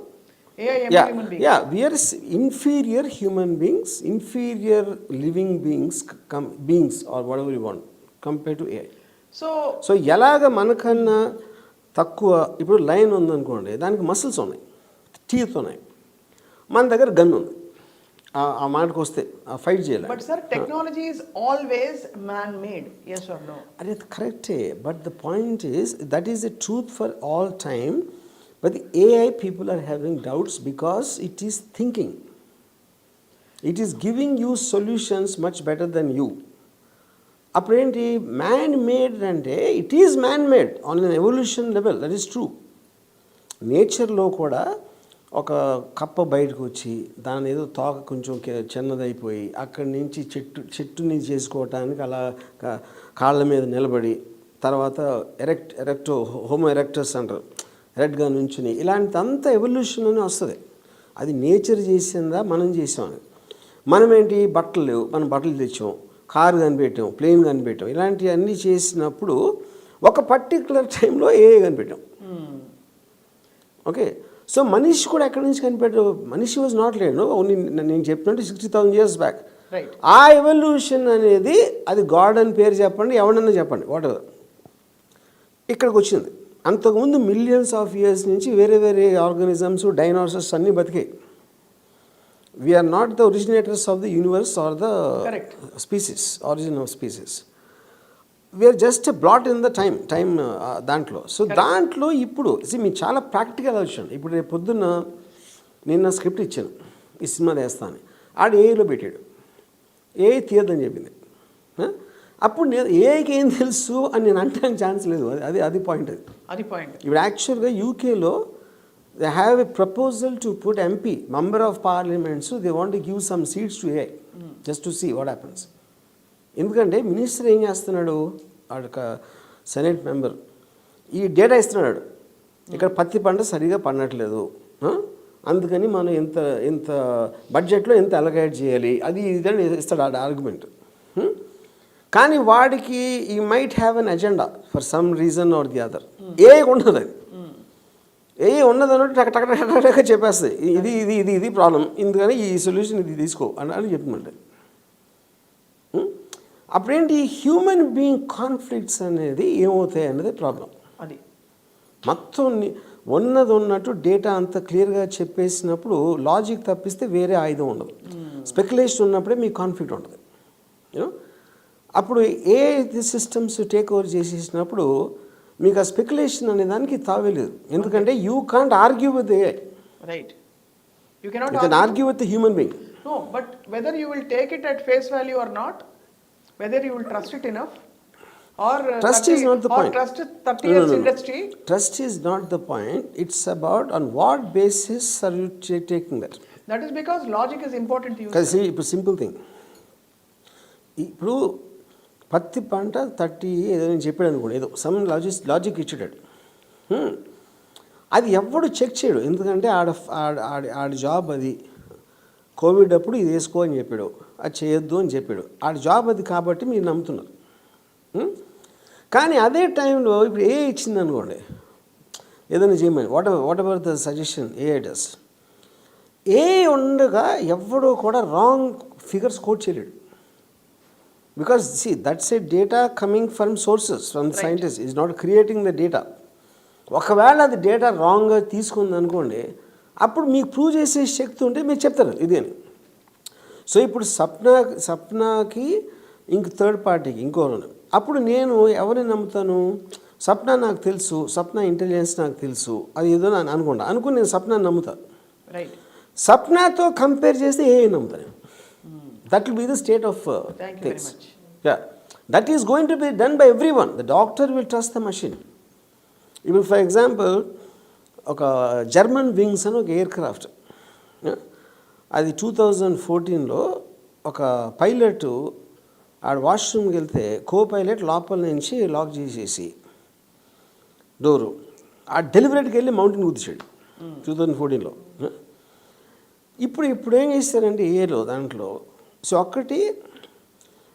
Speaker 2: we're inferior human beings, inferior living beings are whatever you want compare to AI. So ఎలాగ మనకన్నా తక్కువ, ఇప్పుడు లైన్ ఉందనుకోండి, దానికి మసిల్స్ ఉన్నాయి, టీత్ ఉన్నాయి, మన దగ్గర గన్ ఉంది. ఆ మాటకు వస్తే ఫైట్ చేయాలి.
Speaker 1: But sir, technology is always man made, yes or no?
Speaker 2: అది కరెక్టే, but the point is that is the truth for all time. But the AI people are having doubts because it is thinking, it is giving you solutions much better than you. అప్పుడేంటి, man made అంటే it is man made on an evolution level, that is true. నేచర్లో కూడా ఒక కప్ప బయటకు వచ్చి దాని ఏదో తోక కొంచెం చిన్నదైపోయి అక్కడి నుంచి చెట్టుని చేసుకోవటానికి అలా కాళ్ళ మీద నిలబడి, తర్వాత ఎరెక్టో హోమో ఎరెక్టర్స్ అంటారు, ఎరెక్ట్గా నుంచుని, ఇలాంటిదంతా ఎవల్యూషన్ అని వస్తుంది. అది నేచర్ చేసిందా మనం చేసామని. మనమేంటి, బట్టలు లేవు, మనం బట్టలు తెచ్చాం, కారు కనిపెట్టాం, ప్లేన్ కనిపెట్టాం, ఇలాంటివన్నీ చేసినప్పుడు ఒక పర్టికులర్ టైంలో ఏఏ కనిపెట్టాం. ఓకే, సో మనిషి కూడా ఎక్కడి నుంచి కనిపెట్టాడు, మనిషి వాజ్ నాట్ లేడు ఓన్లీ, నేను చెప్పినట్టు 60,000 years బ్యాక్. ఆ ఎవల్యూషన్ అనేది, అది గాడ్ అని పేరు చెప్పండి, ఎవడన్నా చెప్పండి, వాట్ ఎవర్, ఇక్కడికి వచ్చింది. అంతకుముందు మిలియన్స్ ఆఫ్ ఇయర్స్ నుంచి వేరే వేరే ఆర్గానిజమ్స్, డైనోసార్స్ అన్నీ బతికాయి. We're not the originators of the universe or the species, origin of species. We're just brought in the time దాంట్లో. సో దాంట్లో ఇప్పుడు మీకు చాలా ప్రాక్టికల్ ఆలోచన. ఇప్పుడు రేపు పొద్దున్న నేను నా స్క్రిప్ట్ ఇచ్చాను, ఈ సినిమా వేస్తాను, ఆడు ఏఐలో పెట్టాడు, ఏఐ తీయద్దని చెప్పింది. అప్పుడు నేను ఏఐకి ఏం తెలుసు అని నేను అంటానికి ఛాన్స్ లేదు. అది పాయింట్.
Speaker 1: అది పాయింట్.
Speaker 2: ఇప్పుడు యాక్చువల్గా యూకేలో they have a proposal to put MP, member of parliaments, they want to give some seats to AI just to see what happens. ఎందుకంటే మినిస్టర్ ఏం చేస్తున్నాడు, వాడొక సెనెట్ మెంబర్ ఈ డేటా ఇస్తున్నాడు, ఇక్కడ పత్తి పంట సరిగా పండట్లేదు, అందుకని మనం ఎంత బడ్జెట్లో ఎంత అలొకేట్ చేయాలి, అది ఇదని ఇస్తాడు ఆ ఆర్గ్యుమెంట్. కానీ వాడికి ఈ might have an agenda for some reason or the other. ఏ ఉండదు, అది ఏ ఉన్నది అన్నట్టు టక చెప్పేస్తుంది, ఇది ఇది ఇది ఇది ప్రాబ్లం, ఎందుకని ఈ సొల్యూషన్ ఇది తీసుకో అని చెప్తుందంటే. అప్పుడేంటి, హ్యూమన్ బీయింగ్ కాన్ఫ్లిక్ట్స్ అనేది ఏమవుతాయి అన్నది ప్రాబ్లం.
Speaker 1: అది
Speaker 2: మొత్తం ఉన్నది ఉన్నట్టు డేటా అంత క్లియర్గా చెప్పేసినప్పుడు లాజిక్ తప్పిస్తే వేరే ఆయుధం ఉండదు. స్పెక్యులేషన్ ఉన్నప్పుడే మీకు కాన్ఫ్లిక్ట్ ఉంటుంది. యూనో, అప్పుడు ఏ సిస్టమ్స్ టేక్ ఓవర్ చేసేసినప్పుడు మీకు ఆ స్పెక్యులేషన్ అనే దానికి తావేలేదు. ఎందుకంటే you can't argue with AI.
Speaker 1: Right.
Speaker 2: You can argue with the human being.
Speaker 1: No, but whether you will take it at face value or not, whether you will trust it enough, or
Speaker 2: trust is not the point.
Speaker 1: Trust 30 years industry.
Speaker 2: Trust is not the point. It's about on what basis are you taking that.
Speaker 1: That is because logic is important to you.
Speaker 2: Because see, it's a simple thing. ఇప్పుడు పత్తి పంట 30 ఏదో నేను చెప్పాడు అనుకోండి, ఏదో some logic ఇచ్చాడు, అది ఎవడు చెక్ చేయడు. ఎందుకంటే ఆడి జాబ్ అది, కోవిడ్ అప్పుడు ఇది వేసుకో అని చెప్పాడు, అది చేయొద్దు అని చెప్పాడు, ఆడి జాబ్ అది కాబట్టి మీరు నమ్ముతున్నారు. కానీ అదే టైంలో ఇప్పుడు ఏ ఇచ్చింది అనుకోండి, ఏదైనా చేయమని, వాట్ ఎవర్ ద సజెషన్ ఏ డస్, ఏ ఉండగా ఎవడో కూడా రాంగ్ ఫిగర్స్ కోట్ చేయలేడు. Because see, that's a data coming from sources, from the scientists. Is not creating the data. ఒకవేళ అది డేటా రాంగ్గా తీసుకుంది అనుకోండి, అప్పుడు మీకు ప్రూవ్ చేసే శక్తి ఉంటే మీరు చెప్తారు ఇది అని. సో ఇప్పుడు సప్నాకి ఇంక థర్డ్ పార్టీకి ఇంకోరు, అప్పుడు నేను ఎవరిని నమ్ముతాను, సప్నా నాకు తెలుసు, సప్నా ఇంటెలిజెన్స్ నాకు తెలుసు, అది ఏదో నేను అనుకుని నేను సప్నాని నమ్ముతాను.
Speaker 1: రైట్.
Speaker 2: సప్నాతో కంపేర్ చేస్తే ఏ నమ్ముతాను. That will be the state of
Speaker 1: Thank you
Speaker 2: things.
Speaker 1: very much.
Speaker 2: Yeah, that is going to be done by everyone. The doctor will trust the machine. Even for example, ఒక German wings అని ఒక air craft, అది 2014లో ఒక pilot ఆడ వాష్రూమ్కి వెళ్తే co pilot లోపల నుంచి లాక్ చేసేసి డోరు ఆ డెలివరీకి వెళ్ళి మౌంటైన్ కుదిసాడు 2014లో. ఇప్పుడు ఏం చేస్తారంటే ఏలో దాంట్లో సో ఒక్కటి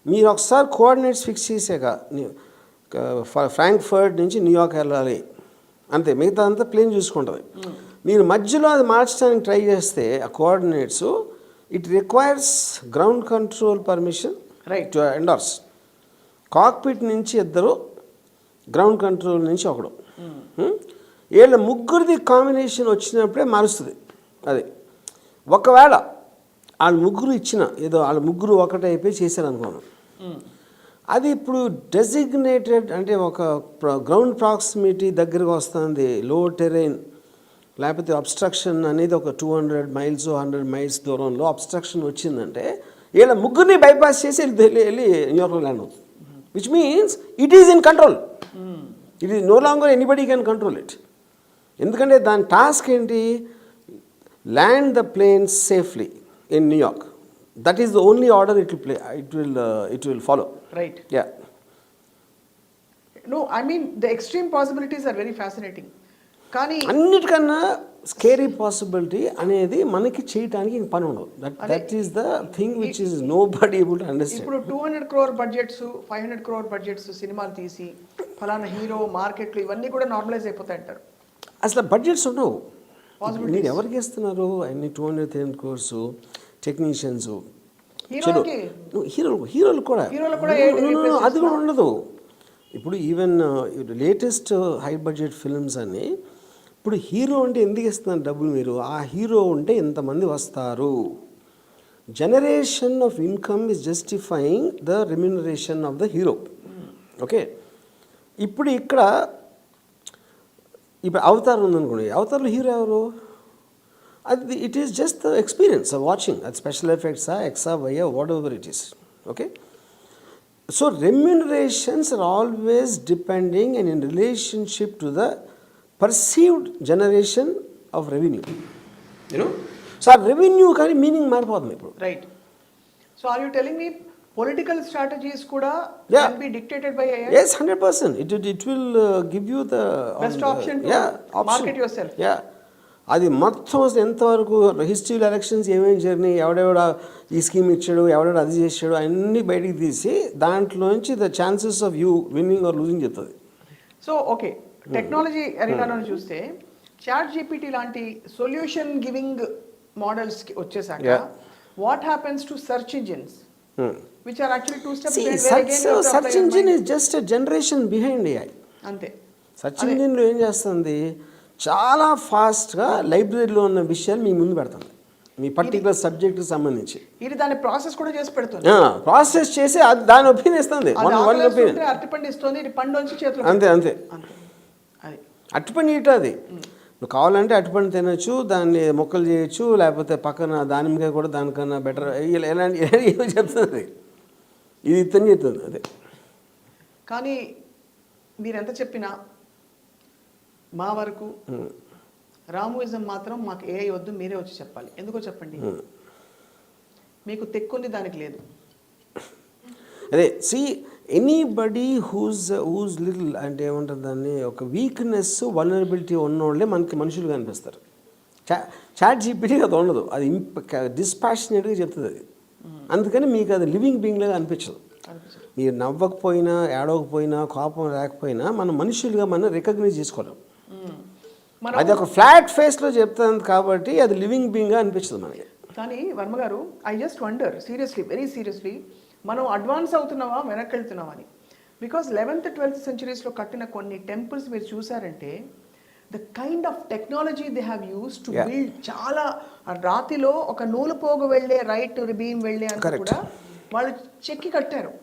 Speaker 2: మీరు ఒకసారి కోఆర్డినేట్స్ ఫిక్స్ చేసాక ఫ్రాంక్ఫర్ట్ నుంచి న్యూయార్క్ వెళ్ళాలి అంతే, మిగతా అంతా ప్లేన్ చూసుకుంటుంది. మీరు మధ్యలో అది మార్చడానికి ట్రై చేస్తే ఆ coordinates it requires ground control permission
Speaker 1: right
Speaker 2: to endorse. Cockpit నుంచి ఇద్దరు, గ్రౌండ్ కంట్రోల్ నుంచి ఒకడు, వీళ్ళ ముగ్గురిది కాంబినేషన్ వచ్చినప్పుడే మారుస్తుంది అది. ఒకవేళ వాళ్ళ ముగ్గురు ఇచ్చిన ఏదో వాళ్ళ ముగ్గురు ఒకటైపోయి చేశారు అనుకోను, అది ఇప్పుడు డెసిగ్నేటెడ్ అంటే ఒక గ్రౌండ్ ప్రాక్సిమిటీ దగ్గరకు వస్తుంది, లో టెరైన్ లేకపోతే అబ్స్ట్రక్షన్ అనేది ఒక 200 మైల్స్ 100 మైల్స్ దూరంలో అబ్స్ట్రక్షన్ వచ్చిందంటే వీళ్ళ ముగ్గురిని బైపాస్ చేసి వెళ్ళి న్యూయార్క్లో ల్యాండ్ అవుతుంది. Which means it is in control. It is no longer anybody can control it. ఎందుకంటే దాని టాస్క్ ఏంటి, land the planes safely in New York. That is the only order it will follow.
Speaker 1: Right.
Speaker 2: Yeah.
Speaker 1: No I mean the extreme possibilities are very fascinating. కానీ
Speaker 2: అన్నిటికన్నా scary possibility అనేది మనకి చేయడానికి ఇంక పని ఉండదు. That is the thing which is nobody able to understand.
Speaker 1: ఇప్పుడు 200 crore budgets 500 crore budgets సినిమాలు తీసి ఫలానా హీరో మార్కెట్లు ఇవన్నీ కూడా నార్మలైజ్ అయిపోతాయి అంటారు.
Speaker 2: అసలు బడ్జెట్స్ ఉండవు. మీరు ఎవరికి ఇస్తున్నారు అన్ని 200-300 crores టెక్నీషియన్స్, హీరోలు కూడా అది కూడా ఉండదు. ఇప్పుడు even latest high budget films అన్ని ఇప్పుడు హీరో అంటే ఎందుకు ఇస్తున్నారు డబ్బులు? మీరు ఆ హీరో ఉంటే ఎంతమంది వస్తారు. Generation of income is justifying the remuneration of the hero. Okay, ఇప్పుడు అవతార్ ఉందనుకోండి, అవతార్లో హీరో ఎవరు? అది it is just the experience of watching. అది స్పెషల్ ఎఫెక్ట్సా ఎక్సా వైయా whatever it is. Okay, so remunerations are always depending and in relationship to the perceived generation of revenue. You know, so ఆ revenue కానీ meaning మారిపోతుంది ఇప్పుడు.
Speaker 1: Right. So are you telling me political strategies కూడా can be dictated by AI?
Speaker 2: Yes, 100%. It will give you the
Speaker 1: best option to market yourself.
Speaker 2: Yeah. అది మొత్తం ఎంతవరకు హిస్టరీలో elections ఏమేమి జరిగినాయి, ఎవడెవడ ఈ స్కీమ్ ఇచ్చాడు, ఎవడెవడ అది చేసాడు అన్నీ బయటికి తీసి దాంట్లోంచి the chances of you winning or losing చెప్తుంది.
Speaker 1: సో ఓకే, టెక్నాలజీ అరీనాలో చూస్తే చాట్ జీపీటీ లాంటి సొల్యూషన్ గివింగ్ మోడల్స్ వచ్చేసాక what happens to search engines which are actually two steps behind, where again you have to
Speaker 2: search
Speaker 1: apply your
Speaker 2: engine
Speaker 1: mind.
Speaker 2: is just a generation behind AI.
Speaker 1: అంతే.
Speaker 2: Search ఇంజిన్లో ఏం చేస్తుంది, చాలా ఫాస్ట్గా లైబ్రరీలో ఉన్న విషయాలు మీ ముందు పెడుతుంది మీ పర్టికులర్ సబ్జెక్ట్కి సంబంధించి.
Speaker 1: ఇది దాని ప్రాసెస్ కూడా చేసి పెడుతుంది,
Speaker 2: ప్రాసెస్ చేసి అది దాని ఒపీనియన్ ఇస్తుంది.
Speaker 1: అరటిపండు ఇస్తుంది, ఇది పండు వచ్చి చేతులు
Speaker 2: అంతే.
Speaker 1: అది
Speaker 2: అరటిపండు ఇట అది నువ్వు కావాలంటే అరటిపండు తినొచ్చు, దాన్ని మొక్కలు చేయొచ్చు, లేకపోతే పక్కన దానిమ్మకాయ కూడా దానికన్నా బెటర్ ఎలాంటి ఏమో చెప్తుంది, ఇది ఇతని చెప్తుంది అదే.
Speaker 1: కానీ మీరు ఎంత చెప్పినా మా వరకు రామోయిజం మాత్రం మాకు ఏఐ వద్దు, మీరే వచ్చి చెప్పాలి. ఎందుకో చెప్పండి. మీకు తెక్కుంది దానికి లేదు.
Speaker 2: అదే సి ఎనీబడి హూజ్ లిటిల్ అంటే ఏమంటారు దాన్ని, ఒక వీక్నెస్ వల్నరబిలిటీ ఉన్నోళ్ళే మనకి మనుషులుగా అనిపిస్తారు. చాట్ జీపీటీ అది ఉండదు, అది డిస్పాషనేట్గా చెప్తుంది అది. అందుకని మీకు అది లివింగ్ బీయింగ్ లాగా అనిపించదు. మీరు నవ్వకపోయినా ఏడవకపోయినా కోపం లేకపోయినా మన మనుషులుగా మనం రికగ్నైజ్ చేసుకోలేం. అది ఒక ఫ్లాట్ ఫేస్లో చెప్తుంది కాబట్టి అది లివింగ్ బీయింగ్గా అనిపించదు మనకి.
Speaker 1: కానీ వర్మ గారు, I just wonder seriously, very seriously, మనం అడ్వాన్స్ అవుతున్నావా వెనక్కి వెళ్తున్నావా అని. బికాస్ 11th 12th centuries కట్టిన కొన్ని టెంపుల్స్ మీరు చూసారంటే the kind of technology they have use to build, చాలా రాతిలో ఒక నూలు పోగు వెళ్ళే రైట్ బీమ్ వెళ్ళే అంత కూడా వాళ్ళు చెక్కి కట్టారు.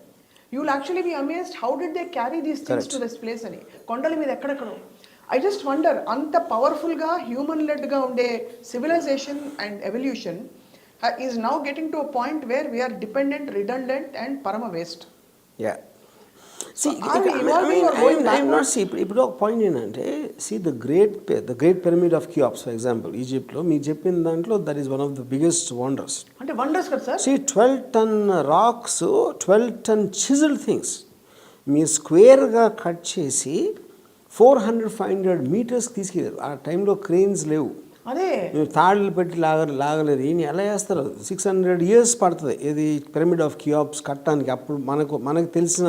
Speaker 1: You will actually be amazed how did they carry these things to this place అని. కొండల మీద ఎక్కడెక్కడో. ఐ జస్ట్ వండర్, అంత పవర్ఫుల్గా హ్యూమన్ లెడ్గా ఉండే civilization and evolution is now getting to a point where we are dependent, redundant and parama waste.
Speaker 2: Yeah. ఇప్పుడు ఒక పాయింట్ ఏంటంటే the great pyramid of Cheops for example ఈజిప్ట్లో మీరు చెప్పిన దాంట్లో that is one of the biggest wonders.
Speaker 1: అంటే wonders కదా sir.
Speaker 2: 12 ton rocks, 12 ton chisel things మీరు స్క్వేర్గా కట్ చేసి 400-500 మీటర్స్కి తీసుకెళ్ళారు. ఆ టైంలో క్రెయిన్స్ లేవు,
Speaker 1: అదే
Speaker 2: మీరు తాళ్ళు పెట్టి లాగలేదు. ఈయన ఎలా చేస్తారు? 600 years పడుతుంది ఇది పిరమిడ్ ఆఫ్ కియాప్స్ కట్టడానికి. అప్పుడు మనకు తెలిసిన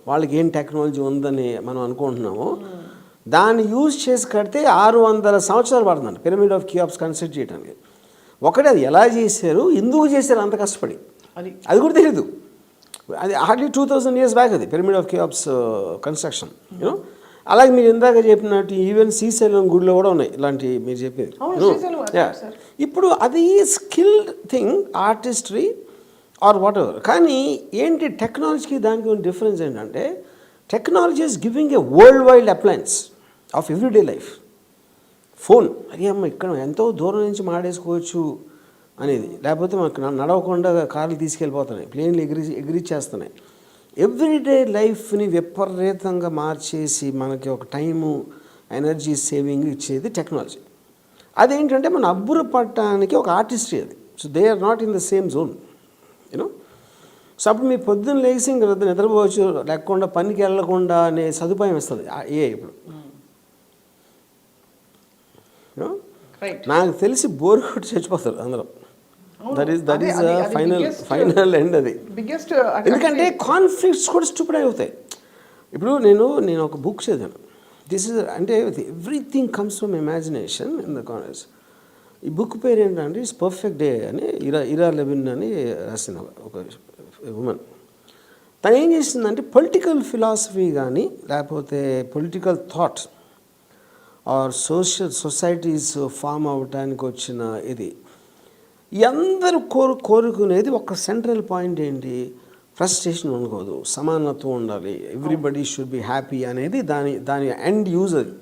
Speaker 2: వాళ్ళకి ఏం టెక్నాలజీ ఉందని మనం అనుకుంటున్నాము. దాన్ని యూజ్ చేసి కడితే 600 సంవత్సరాలు పడుతుందండి పిరమిడ్ ఆఫ్ కియాప్స్ కన్స్ట్రక్ట్ చేయడానికి. ఒకటి అది ఎలా చేశారు, ఎందుకు చేశారు అంత కష్టపడి, అది కూడా తెలియదు. అది హార్డ్లీ 2000 years బ్యాక్ అది పిరమిడ్ ఆఫ్ కియాప్స్ కన్స్ట్రక్షన్. యూనో అలాగే మీరు ఇందాక చెప్పినట్టు ఈవెన్ శ్రీశైలం గుడిలో కూడా ఉన్నాయి ఇలాంటి మీరు చెప్పేది. ఇప్పుడు అది skilled thing, artistry or whatever. కానీ ఏంటి టెక్నాలజీకి దానికి డిఫరెన్స్ ఏంటంటే technology is giving a world wide appliance of everyday life. Phone అరే అమ్మ ఇక్కడ ఎంతో దూరం నుంచి మాడేసుకోవచ్చు అనేది, లేకపోతే మాకు నడవకుండా కార్లు తీసుకెళ్ళిపోతున్నాయి, ప్లేన్లు ఎగిరిచ్చేస్తున్నాయి. ఎవ్రీడే లైఫ్ని విపరీతంగా మార్చేసి మనకి ఒక టైము ఎనర్జీ సేవింగ్ ఇచ్చేది టెక్నాలజీ. అదేంటంటే మన అబ్బురపడటానికి ఒక ఆర్టిస్ట్రీ అది. So they are not in the same zone you know. So అప్పుడు మీ పొద్దున్న లేచి ఇంకా నిద్రపోవచ్చు, లేకుండా పనికి వెళ్ళకుండా అనే సదుపాయం ఇస్తుంది ఇప్పుడు. నాకు తెలిసి బోర్ కొట్టి చచ్చిపోతారు అందరూ. దట్ ఈస్ ఫైనల్ ఎండ్ అది. ఎందుకంటే కాన్ఫ్లిక్ట్స్ కూడా స్టూపిడ్ అవుతాయి. ఇప్పుడు నేను ఒక బుక్ చదివాను. దిస్ ఇస్ అంటే everything comes from imagination in the converse. ఈ బుక్ పేరు ఏంటంటే ఇట్స్ పర్ఫెక్ట్ డే అని ఇరా లెవిన్ అని రాసిన ఒక ఉమెన్. తను ఏం చేసిందంటే పొలిటికల్ ఫిలాసఫీ కానీ లేకపోతే political thoughts or societies form అవ్వటానికి వచ్చిన ఇది అందరూ కోరుకునేది ఒక సెంట్రల్ పాయింట్ ఏంటి, ఫ్రస్ట్రేషన్ ఉండకూడదు, సమానత్వం ఉండాలి, ఎవ్రీబడి షుడ్ బి హ్యాపీ అనేది దాని ఎండ్ యూజ్ అది.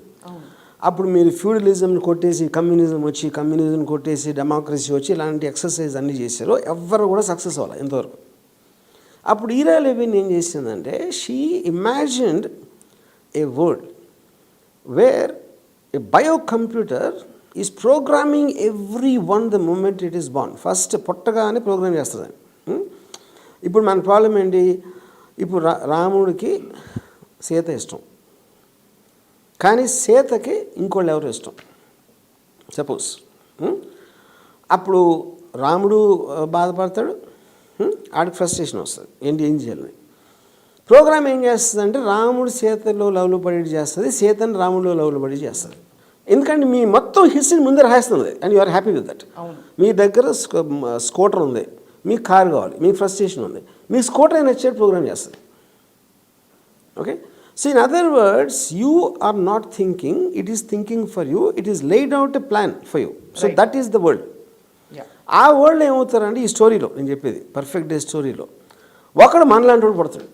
Speaker 2: అప్పుడు మీరు ఫ్యూడలిజంని కొట్టేసి కమ్యూనిజం కొట్టేసి డెమోక్రసీ వచ్చి ఇలాంటి ఎక్సర్సైజ్ అన్నీ చేశారో ఎవ్వరు కూడా సక్సెస్ అవ్వాలి ఇంతవరకు. అప్పుడు ఈరా లెవిన్ ఏం చేసిందంటే she imagined a world where a bio computer is programming every one the moment it is born. First పుట్టగానే ప్రోగ్రామ్ చేస్తుంది. ఇప్పుడు మన ప్రాబ్లం ఏంటి, ఇప్పుడు రాముడికి సీత ఇష్టం, కానీ సీతకి ఇంకోళ్ళు ఎవరు ఇష్టం సపోజ్. అప్పుడు రాముడు బాధపడతాడు, ఆడికి ఫ్రస్ట్రేషన్ వస్తుంది, ఏం చేయాలని. ప్రోగ్రామ్ ఏం చేస్తుంది అంటే రాముడు సీతలో లవ్లో పడి చేస్తుంది, సీతను రాముడిలో లవ్లో పడి చేస్తుంది. ఎందుకంటే మీ మొత్తం హిస్టరీ ముందే రాసేస్తుంది and you are happy with that. మీ దగ్గర స్కూటర్ ఉంది, మీకు కార్ కావాలి, మీకు ఫ్రస్ట్రేషన్ ఉంది, మీ స్కూటర్ అయినా వచ్చే ప్రోగ్రామ్ చేస్తుంది. Okay, so in other words you are not thinking, it is thinking for you, it is laid out a plan for you. So that is the world. ఆ world ఏమవుతారంటే ఈ స్టోరీలో నేను చెప్పేది పర్ఫెక్ట్ డే స్టోరీలో ఒకడు మనలాంటి వాడు పడతాడు.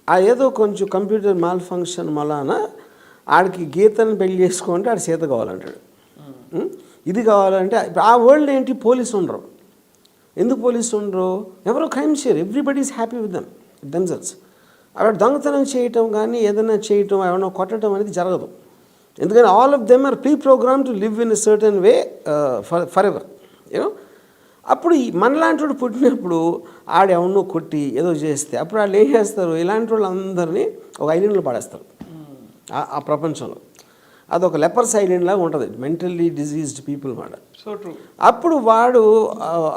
Speaker 2: ఆ ఏదో కొంచెం కంప్యూటర్ మాల్ ఫంక్షన్ మలాన ఆడికి గీతను పెళ్లి చేసుకుంటే ఆడు సీత కావాలంటాడు, ఇది కావాలంటే. ఆ వరల్డ్ ఏంటి, పోలీసు ఉండరు. ఎందుకు పోలీసు ఉండరు, ఎవరో క్రైమ్ చేయరు, everybody is happy with themselves. అక్కడ దొంగతనం చేయటం కానీ ఏదైనా చేయటం ఎవరైనా కొట్టడం అనేది జరగదు. ఎందుకంటే all of them are pre program to live in a certain way forever you know. అప్పుడు మనలాంటి వాడు పుట్టినప్పుడు ఆడెవన్నో కొట్టి ఏదో చేస్తే అప్పుడు వాళ్ళు ఏం చేస్తారు, ఇలాంటి వాళ్ళు అందరినీ ఒక ఐలాండ్లో పడేస్తారు ఆ ప్రపంచంలో. అదొక లెపర్స్ ఐలాండ్ లాగా ఉంటుంది, మెంటల్లీ డిజీజ్డ్ పీపుల్ మాట. అప్పుడు వాడు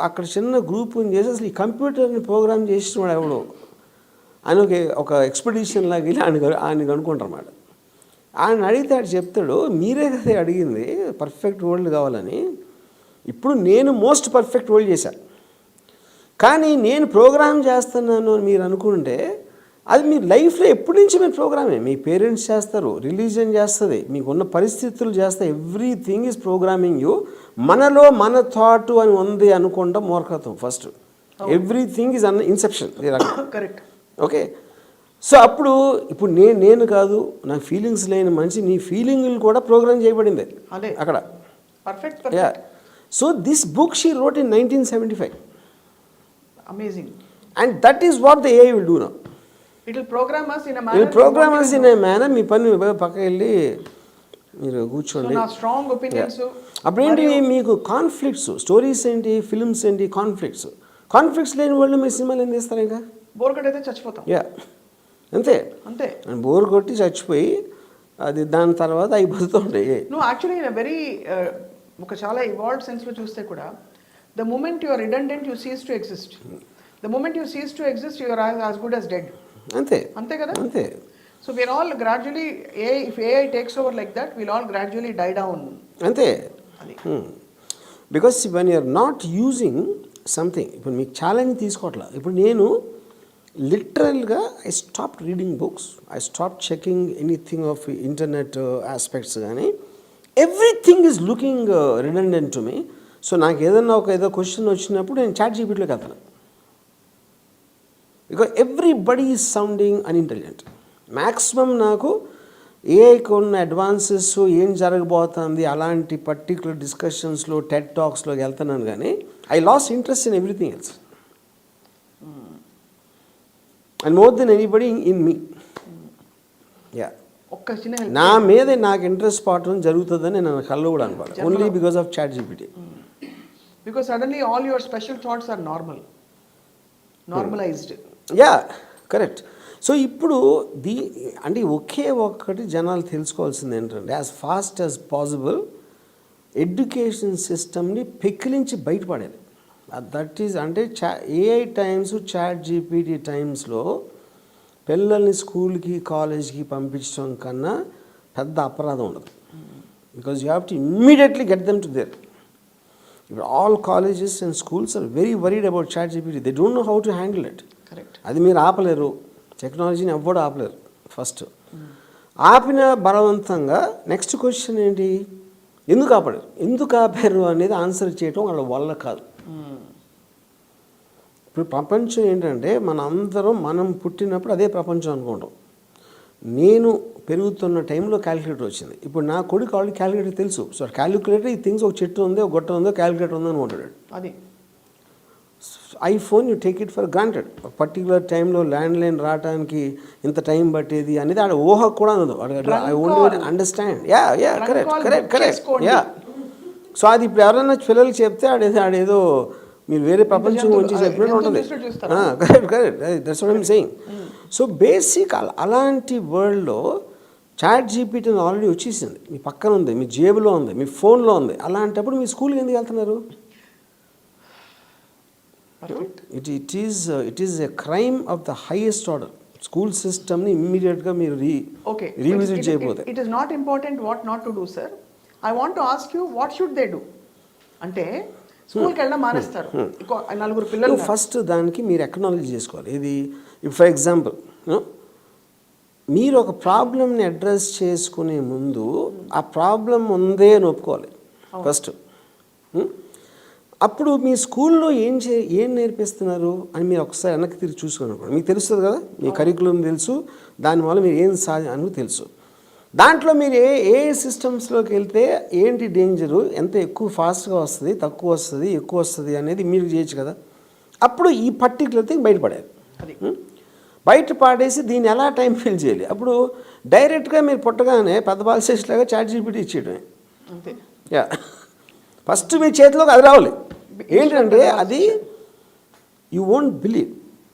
Speaker 2: అక్కడ చిన్న గ్రూప్ని చేసి అసలు ఈ కంప్యూటర్ని ప్రోగ్రామ్ చేసిన వాడు ఎవడు అని ఒక ఎక్స్పెడిషన్ లాగా ఇలా ఆయన అనుకుంటారు అన్నమాట. ఆయన అడిగితే ఆడు చెప్తాడు, మీరే కదా అడిగింది పర్ఫెక్ట్ వరల్డ్ కావాలని, ఇప్పుడు నేను మోస్ట్ పర్ఫెక్ట్ వరల్డ్ చేశాను, కానీ నేను ప్రోగ్రామ్ చేస్తున్నాను అని మీరు అనుకుంటే అది మీ లైఫ్లో ఎప్పటి నుంచి మీరు ప్రోగ్రామే. మీ పేరెంట్స్ చేస్తారు, రిలీజియన్ చేస్తుంది, మీకున్న పరిస్థితులు చేస్తాయి, ఎవ్రీథింగ్ ఈజ్ ప్రోగ్రామింగ్ యూ. మనలో మన థాట్ అని ఉంది అనుకుంటాం మూర్ఖత్వం first. Everything is Inception.
Speaker 1: Correct.
Speaker 2: Okay, so అప్పుడు ఇప్పుడు నేను కాదు, నా ఫీలింగ్స్ లేని మనిషి, నీ ఫీలింగ్లు కూడా ప్రోగ్రామ్ చేయబడింది అక్కడ.
Speaker 1: Perfect.
Speaker 2: Yeah, so this book she wrote in 1975.
Speaker 1: Amazing.
Speaker 2: And that is what the AI will do now.
Speaker 1: It will program us in a
Speaker 2: వీళ్ళు
Speaker 1: manner
Speaker 2: programmers in a manner మీ పని పక్కకి వెళ్ళి మీరు
Speaker 1: సో
Speaker 2: కూర్చోండి.
Speaker 1: నా స్ట్రాంగ్ ఒపీనియన్స్
Speaker 2: అప్పుడేంటి మీకు కాన్ఫ్లిక్ట్స్, స్టోరీస్ ఏంటి, ఫిల్మ్స్ ఏంటి, కాన్ఫ్లిక్ట్స్ లేని వాళ్ళు మీరు సినిమాలు ఏం చేస్తారు ఇంకా?
Speaker 1: బోర్ కట్టయితే చచ్చిపోతాం.
Speaker 2: యా అంతే,
Speaker 1: అంతే.
Speaker 2: బోర్ కొట్టి చచ్చిపోయి అది దాని తర్వాత అయిపోతూ ఉంటాయి.
Speaker 1: నువ్వు యాక్చువల్లీ ఇన్ వెరీ ఒక చాలా ఇవాల్వ్డ్ సెన్స్లో చూస్తే కూడా the moment you are redundant you cease to exist, the moment you cease to exist you are as good as dead.
Speaker 2: అంతే
Speaker 1: అంతే కదా.
Speaker 2: అంతే.
Speaker 1: So we're all gradually if AI takes over like that we'll all gradually die down.
Speaker 2: అంతే.
Speaker 1: అది
Speaker 2: because when you're not using something, ఇప్పుడు మీకు challenge తీసుకోవట్లేదు. ఇప్పుడు నేను లిటరల్గా I stop reading books, I stop checking anything of internet aspects, కానీ everything is looking redundant to me. So నాకు ఏదన్నా ఏదో క్వశ్చన్ వచ్చినప్పుడు నేను చాట్ జీపీటీలోకి వెళ్తాను. Because everybody is sounding unintelligent. Maximum నాకు ఏఐకి ఉన్న అడ్వాన్సెస్ ఏం జరగబోతుంది అలాంటి పర్టికులర్ డిస్కషన్స్లో టెడ్ టాక్స్లోకి వెళ్తున్నాను, కానీ I lost interest in everything else and more than anybody in me. Yeah,
Speaker 1: ఒక్క చిన్న
Speaker 2: నా మీద నాకు ఇంట్రెస్ట్ పడటం జరుగుతుందని నేను కళ్ళు కూడా అనుకోవాలి, only because of chat GPT.
Speaker 1: Because suddenly all your special thoughts are normalised.
Speaker 2: Yeah, correct. So ఇప్పుడు అంటే ఒకే ఒక్కటి జనాలు తెలుసుకోవాల్సింది ఏంటంటే, as fast as possible education సిస్టమ్ని పెకిలించి బయటపడేది. దట్ ఈజ్ అంటే ఏఐ టైమ్స్, చాట్ జీపీటీ టైమ్స్లో పిల్లల్ని స్కూల్కి కాలేజ్కి పంపించడం కన్నా పెద్ద అపరాధం ఉండదు. Because you have to immediately get them to there. ఇప్పుడు all colleges and schools are very worried about chat GPT. They don't know how to handle it.
Speaker 1: Correct.
Speaker 2: అది మీరు ఆపలేరు, టెక్నాలజీని ఎవ్వడు ఆపలేరు. ఫస్ట్ ఆపిన బలవంతంగా నెక్స్ట్ క్వశ్చన్ ఏంటి, ఎందుకు ఆపారు అనేది ఆన్సర్ చేయటం వాళ్ళ వల్ల కాదు. ఇప్పుడు ప్రపంచం ఏంటంటే మనం పుట్టినప్పుడు అదే ప్రపంచం అనుకుంటాం. నేను పెరుగుతున్న టైంలో క్యాలిక్యులేటర్ వచ్చింది. ఇప్పుడు నా కొడుకు ఆల్రెడీ క్యాలిక్యులేటర్ తెలుసు. సో క్యాలిక్యులేటర్ ఈ థింగ్స్ ఒక చెట్టు ఉంది, ఒక గొట్ట ఉందో, క్యాలిక్యులేటర్ ఉందో అని ఉంటాడు. అది iPhone you take it for granted. ఒక పర్టికులర్ టైంలో ల్యాండ్లైన్ రావడానికి ఇంత టైం పట్టేది అనేది ఆడ ఊహ కూడా ఉండదు. I only understand. Yeah correct. Yeah. So అది ఇప్పుడు ఎవరైనా పిల్లలకి చెప్తే ఆడేదో మీరు వేరే ప్రపంచం గురించి చెప్పినట్టు ఉంటుంది. Correct. That's what I'm saying. So basic అలాంటి వరల్డ్లో చాట్ జీపీటీ ఆల్రెడీ వచ్చేసింది, మీ పక్కన ఉంది, మీ జేబులో ఉంది, మీ ఫోన్లో ఉంది. అలాంటప్పుడు మీ స్కూల్కి ఎందుకు వెళ్తున్నారు? It is a crime of the highest order. School సిస్టమ్ని ఇమ్మీడియట్గా మీరు రీవిజిట్ చేయకపోతే.
Speaker 1: It is not important what not to do sir. I want to ask you what should they do. అంటే స్కూల్కి వెళ్ళడం మానేస్తారు నలుగురు పిల్లలు.
Speaker 2: ఫస్ట్ దానికి మీరు ఎక్నాలజీ చేసుకోవాలి. ఇది ఫర్ ఎగ్జాంపుల్ మీరు ఒక ప్రాబ్లమ్ని అడ్రస్ చేసుకునే ముందు ఆ ప్రాబ్లం ఉందే అని ఒప్పుకోవాలి ఫస్ట్. అప్పుడు మీ స్కూల్లో ఏం నేర్పిస్తున్నారు అని మీరు ఒకసారి వెనక్కి తిరిగి చూసుకున్నప్పుడు మీకు తెలుస్తుంది కదా, మీ కరికులం తెలుసు, దానివల్ల మీరు ఏం అని తెలుసు. దాంట్లో మీరు ఏ సిస్టమ్స్లోకి వెళ్తే ఏంటి డేంజరు, ఎంత ఎక్కువ ఫాస్ట్గా వస్తుంది, తక్కువ వస్తుంది, ఎక్కువ వస్తుంది అనేది మీరు చేయొచ్చు కదా. అప్పుడు ఈ పర్టికులర్ థింగ్ బయటపడేది. బయట పాడేసి దీన్ని ఎలా టైం ఫిల్ చేయాలి. అప్పుడు డైరెక్ట్గా మీరు పుట్టగానే పెద్ద బాలశేష్ లాగా చాట్ జీపీటీ ఇచ్చేయడమే.
Speaker 1: అంతే.
Speaker 2: యా, ఫస్ట్ మీ చేతిలోకి అది రావాలి. ఏంటంటే అది you won't believe.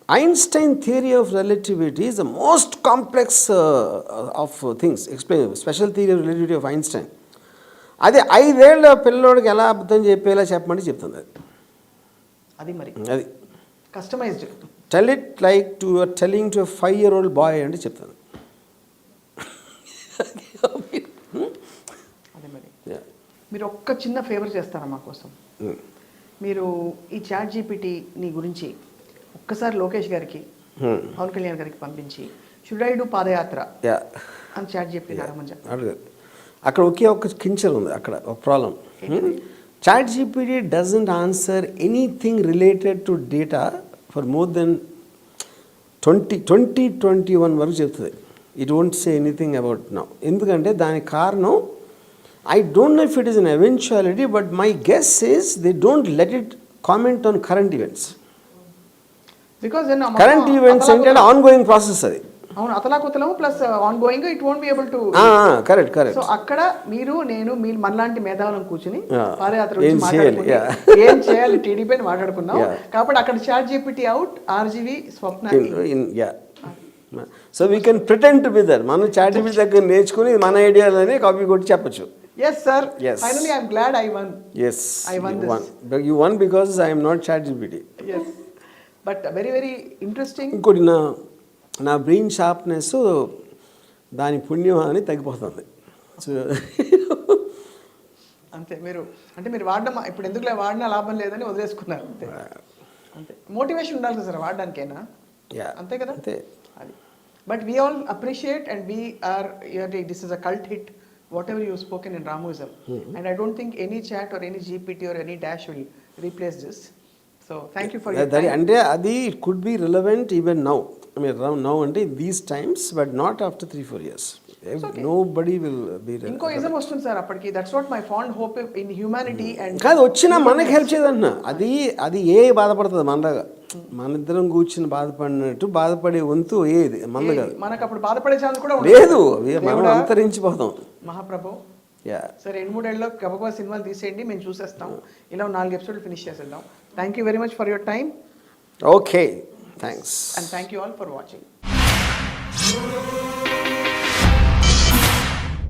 Speaker 2: Einstein theory of relativity is the most complex of things. Explain special theory of relativity of Einstein. అది 5 ఏళ్ళ పిల్లోడికి ఎలా అర్థం చెప్పేలా చెప్పమంటే చెప్తుంది
Speaker 1: అది. మరి
Speaker 2: అది
Speaker 1: customized.
Speaker 2: Tell it like to you're telling to 5-year-old boy అంటే చెప్తాను.
Speaker 1: అదే మరి. మీరు ఒక్క చిన్న ఫేవర్ చేస్తారా మా కోసం? మీరు ఈ చాట్ జీపీటీ గురించి ఒక్కసారి లోకేష్ గారికి, పవన్ కళ్యాణ్ గారికి పంపించి షుడ్ ఐ డూ పాదయాత్ర అని చాట్ జీపీటీ
Speaker 2: అడగదు. అక్కడ ఒక్క కించర్ ఉంది, అక్కడ ఒక problem. Chat GPT doesn't answer anything related to data for more than 2021 వరకు చెప్తుంది. It won't say anything about now. ఎందుకంటే దానికి కారణం I don't know if it is an eventuality, but my guess is they don't let it comment on current events.
Speaker 1: Because
Speaker 2: current events ఏంటంటే ongoing process అది.
Speaker 1: అవును, అతలాకుతలము plus ongoing, it won't be able to.
Speaker 2: Correct correct.
Speaker 1: So అక్కడ మీరు నేను మీ మనలాంటి మేధావులను కూర్చుని
Speaker 2: Yeah.
Speaker 1: పాదయాత్ర
Speaker 2: ఏం
Speaker 1: గురించి
Speaker 2: చేయాలి?
Speaker 1: మాట్లాడుకుని ఏం చేయాలి టీడీపీ అని మాట్లాడుకున్నాం. కాబట్టి అక్కడ chat GPT out, RGV Swapna.
Speaker 2: So we can pretend to be there. మనం చాట్ జీపీటీ దగ్గర నేర్చుకుని మన ఐడియాలని కాపీ కొట్టి చెప్పచ్చు.
Speaker 1: Yes, sir.
Speaker 2: Yes.
Speaker 1: Finally, I'm glad I won.
Speaker 2: Yes,
Speaker 1: I won
Speaker 2: you
Speaker 1: this.
Speaker 2: won. But you won because I am not ChatGPT.
Speaker 1: Yes. But very, very interesting.
Speaker 2: ఇంకోటి నా brain sharpness దాని పుణ్యం అని తగ్గిపోతుంది. సో
Speaker 1: అంతే మీరు వాడడం ఇప్పుడు ఎందుకులే వాడినా లాభం లేదని వదిలేసుకున్నారు అంతే. అంతే మోటివేషన్ ఉండాలి కదా సార్ వాడడానికైనా. అంతే కదా.
Speaker 2: అంతే
Speaker 1: అది. But we all appreciate and we are this is a cult hit whatever you spoken in Ramuism. And I don't think any chat or any GPT or any dash will replace this. So thank you for your time.
Speaker 2: అంటే అది it could be relevant even now. I mean now అంటే these times but not after 3-4 years. Nobody will be relevant.
Speaker 1: ఇంకో ism వస్తుంది sir అప్పటికి. That's what my fond hope in humanity. And
Speaker 2: కాదు వచ్చినా మనకి help చేయదంటున్నా. అది ఏ బాధపడుతుంది మనలాగా. మన ఇద్దరం కూర్చుని బాధపడినట్టు బాధపడే వంతు ఏది మనది కాదు.
Speaker 1: మనకు అప్పుడు బాధపడే ఛాన్స్ కూడా
Speaker 2: లేదు. మనం అంతరించిపోతాం.
Speaker 1: మహాప్రభు. సరే 2-3 ఏళ్ళలో గబగబా సినిమాలు తీసేయండి, మేము చూసేస్తాం. ఇలా 4 ఎపిసోడ్లు ఫినిష్ చేసేద్దాం. Thank you very much for your time.
Speaker 2: Okay, thanks.
Speaker 1: And thank you all for watching.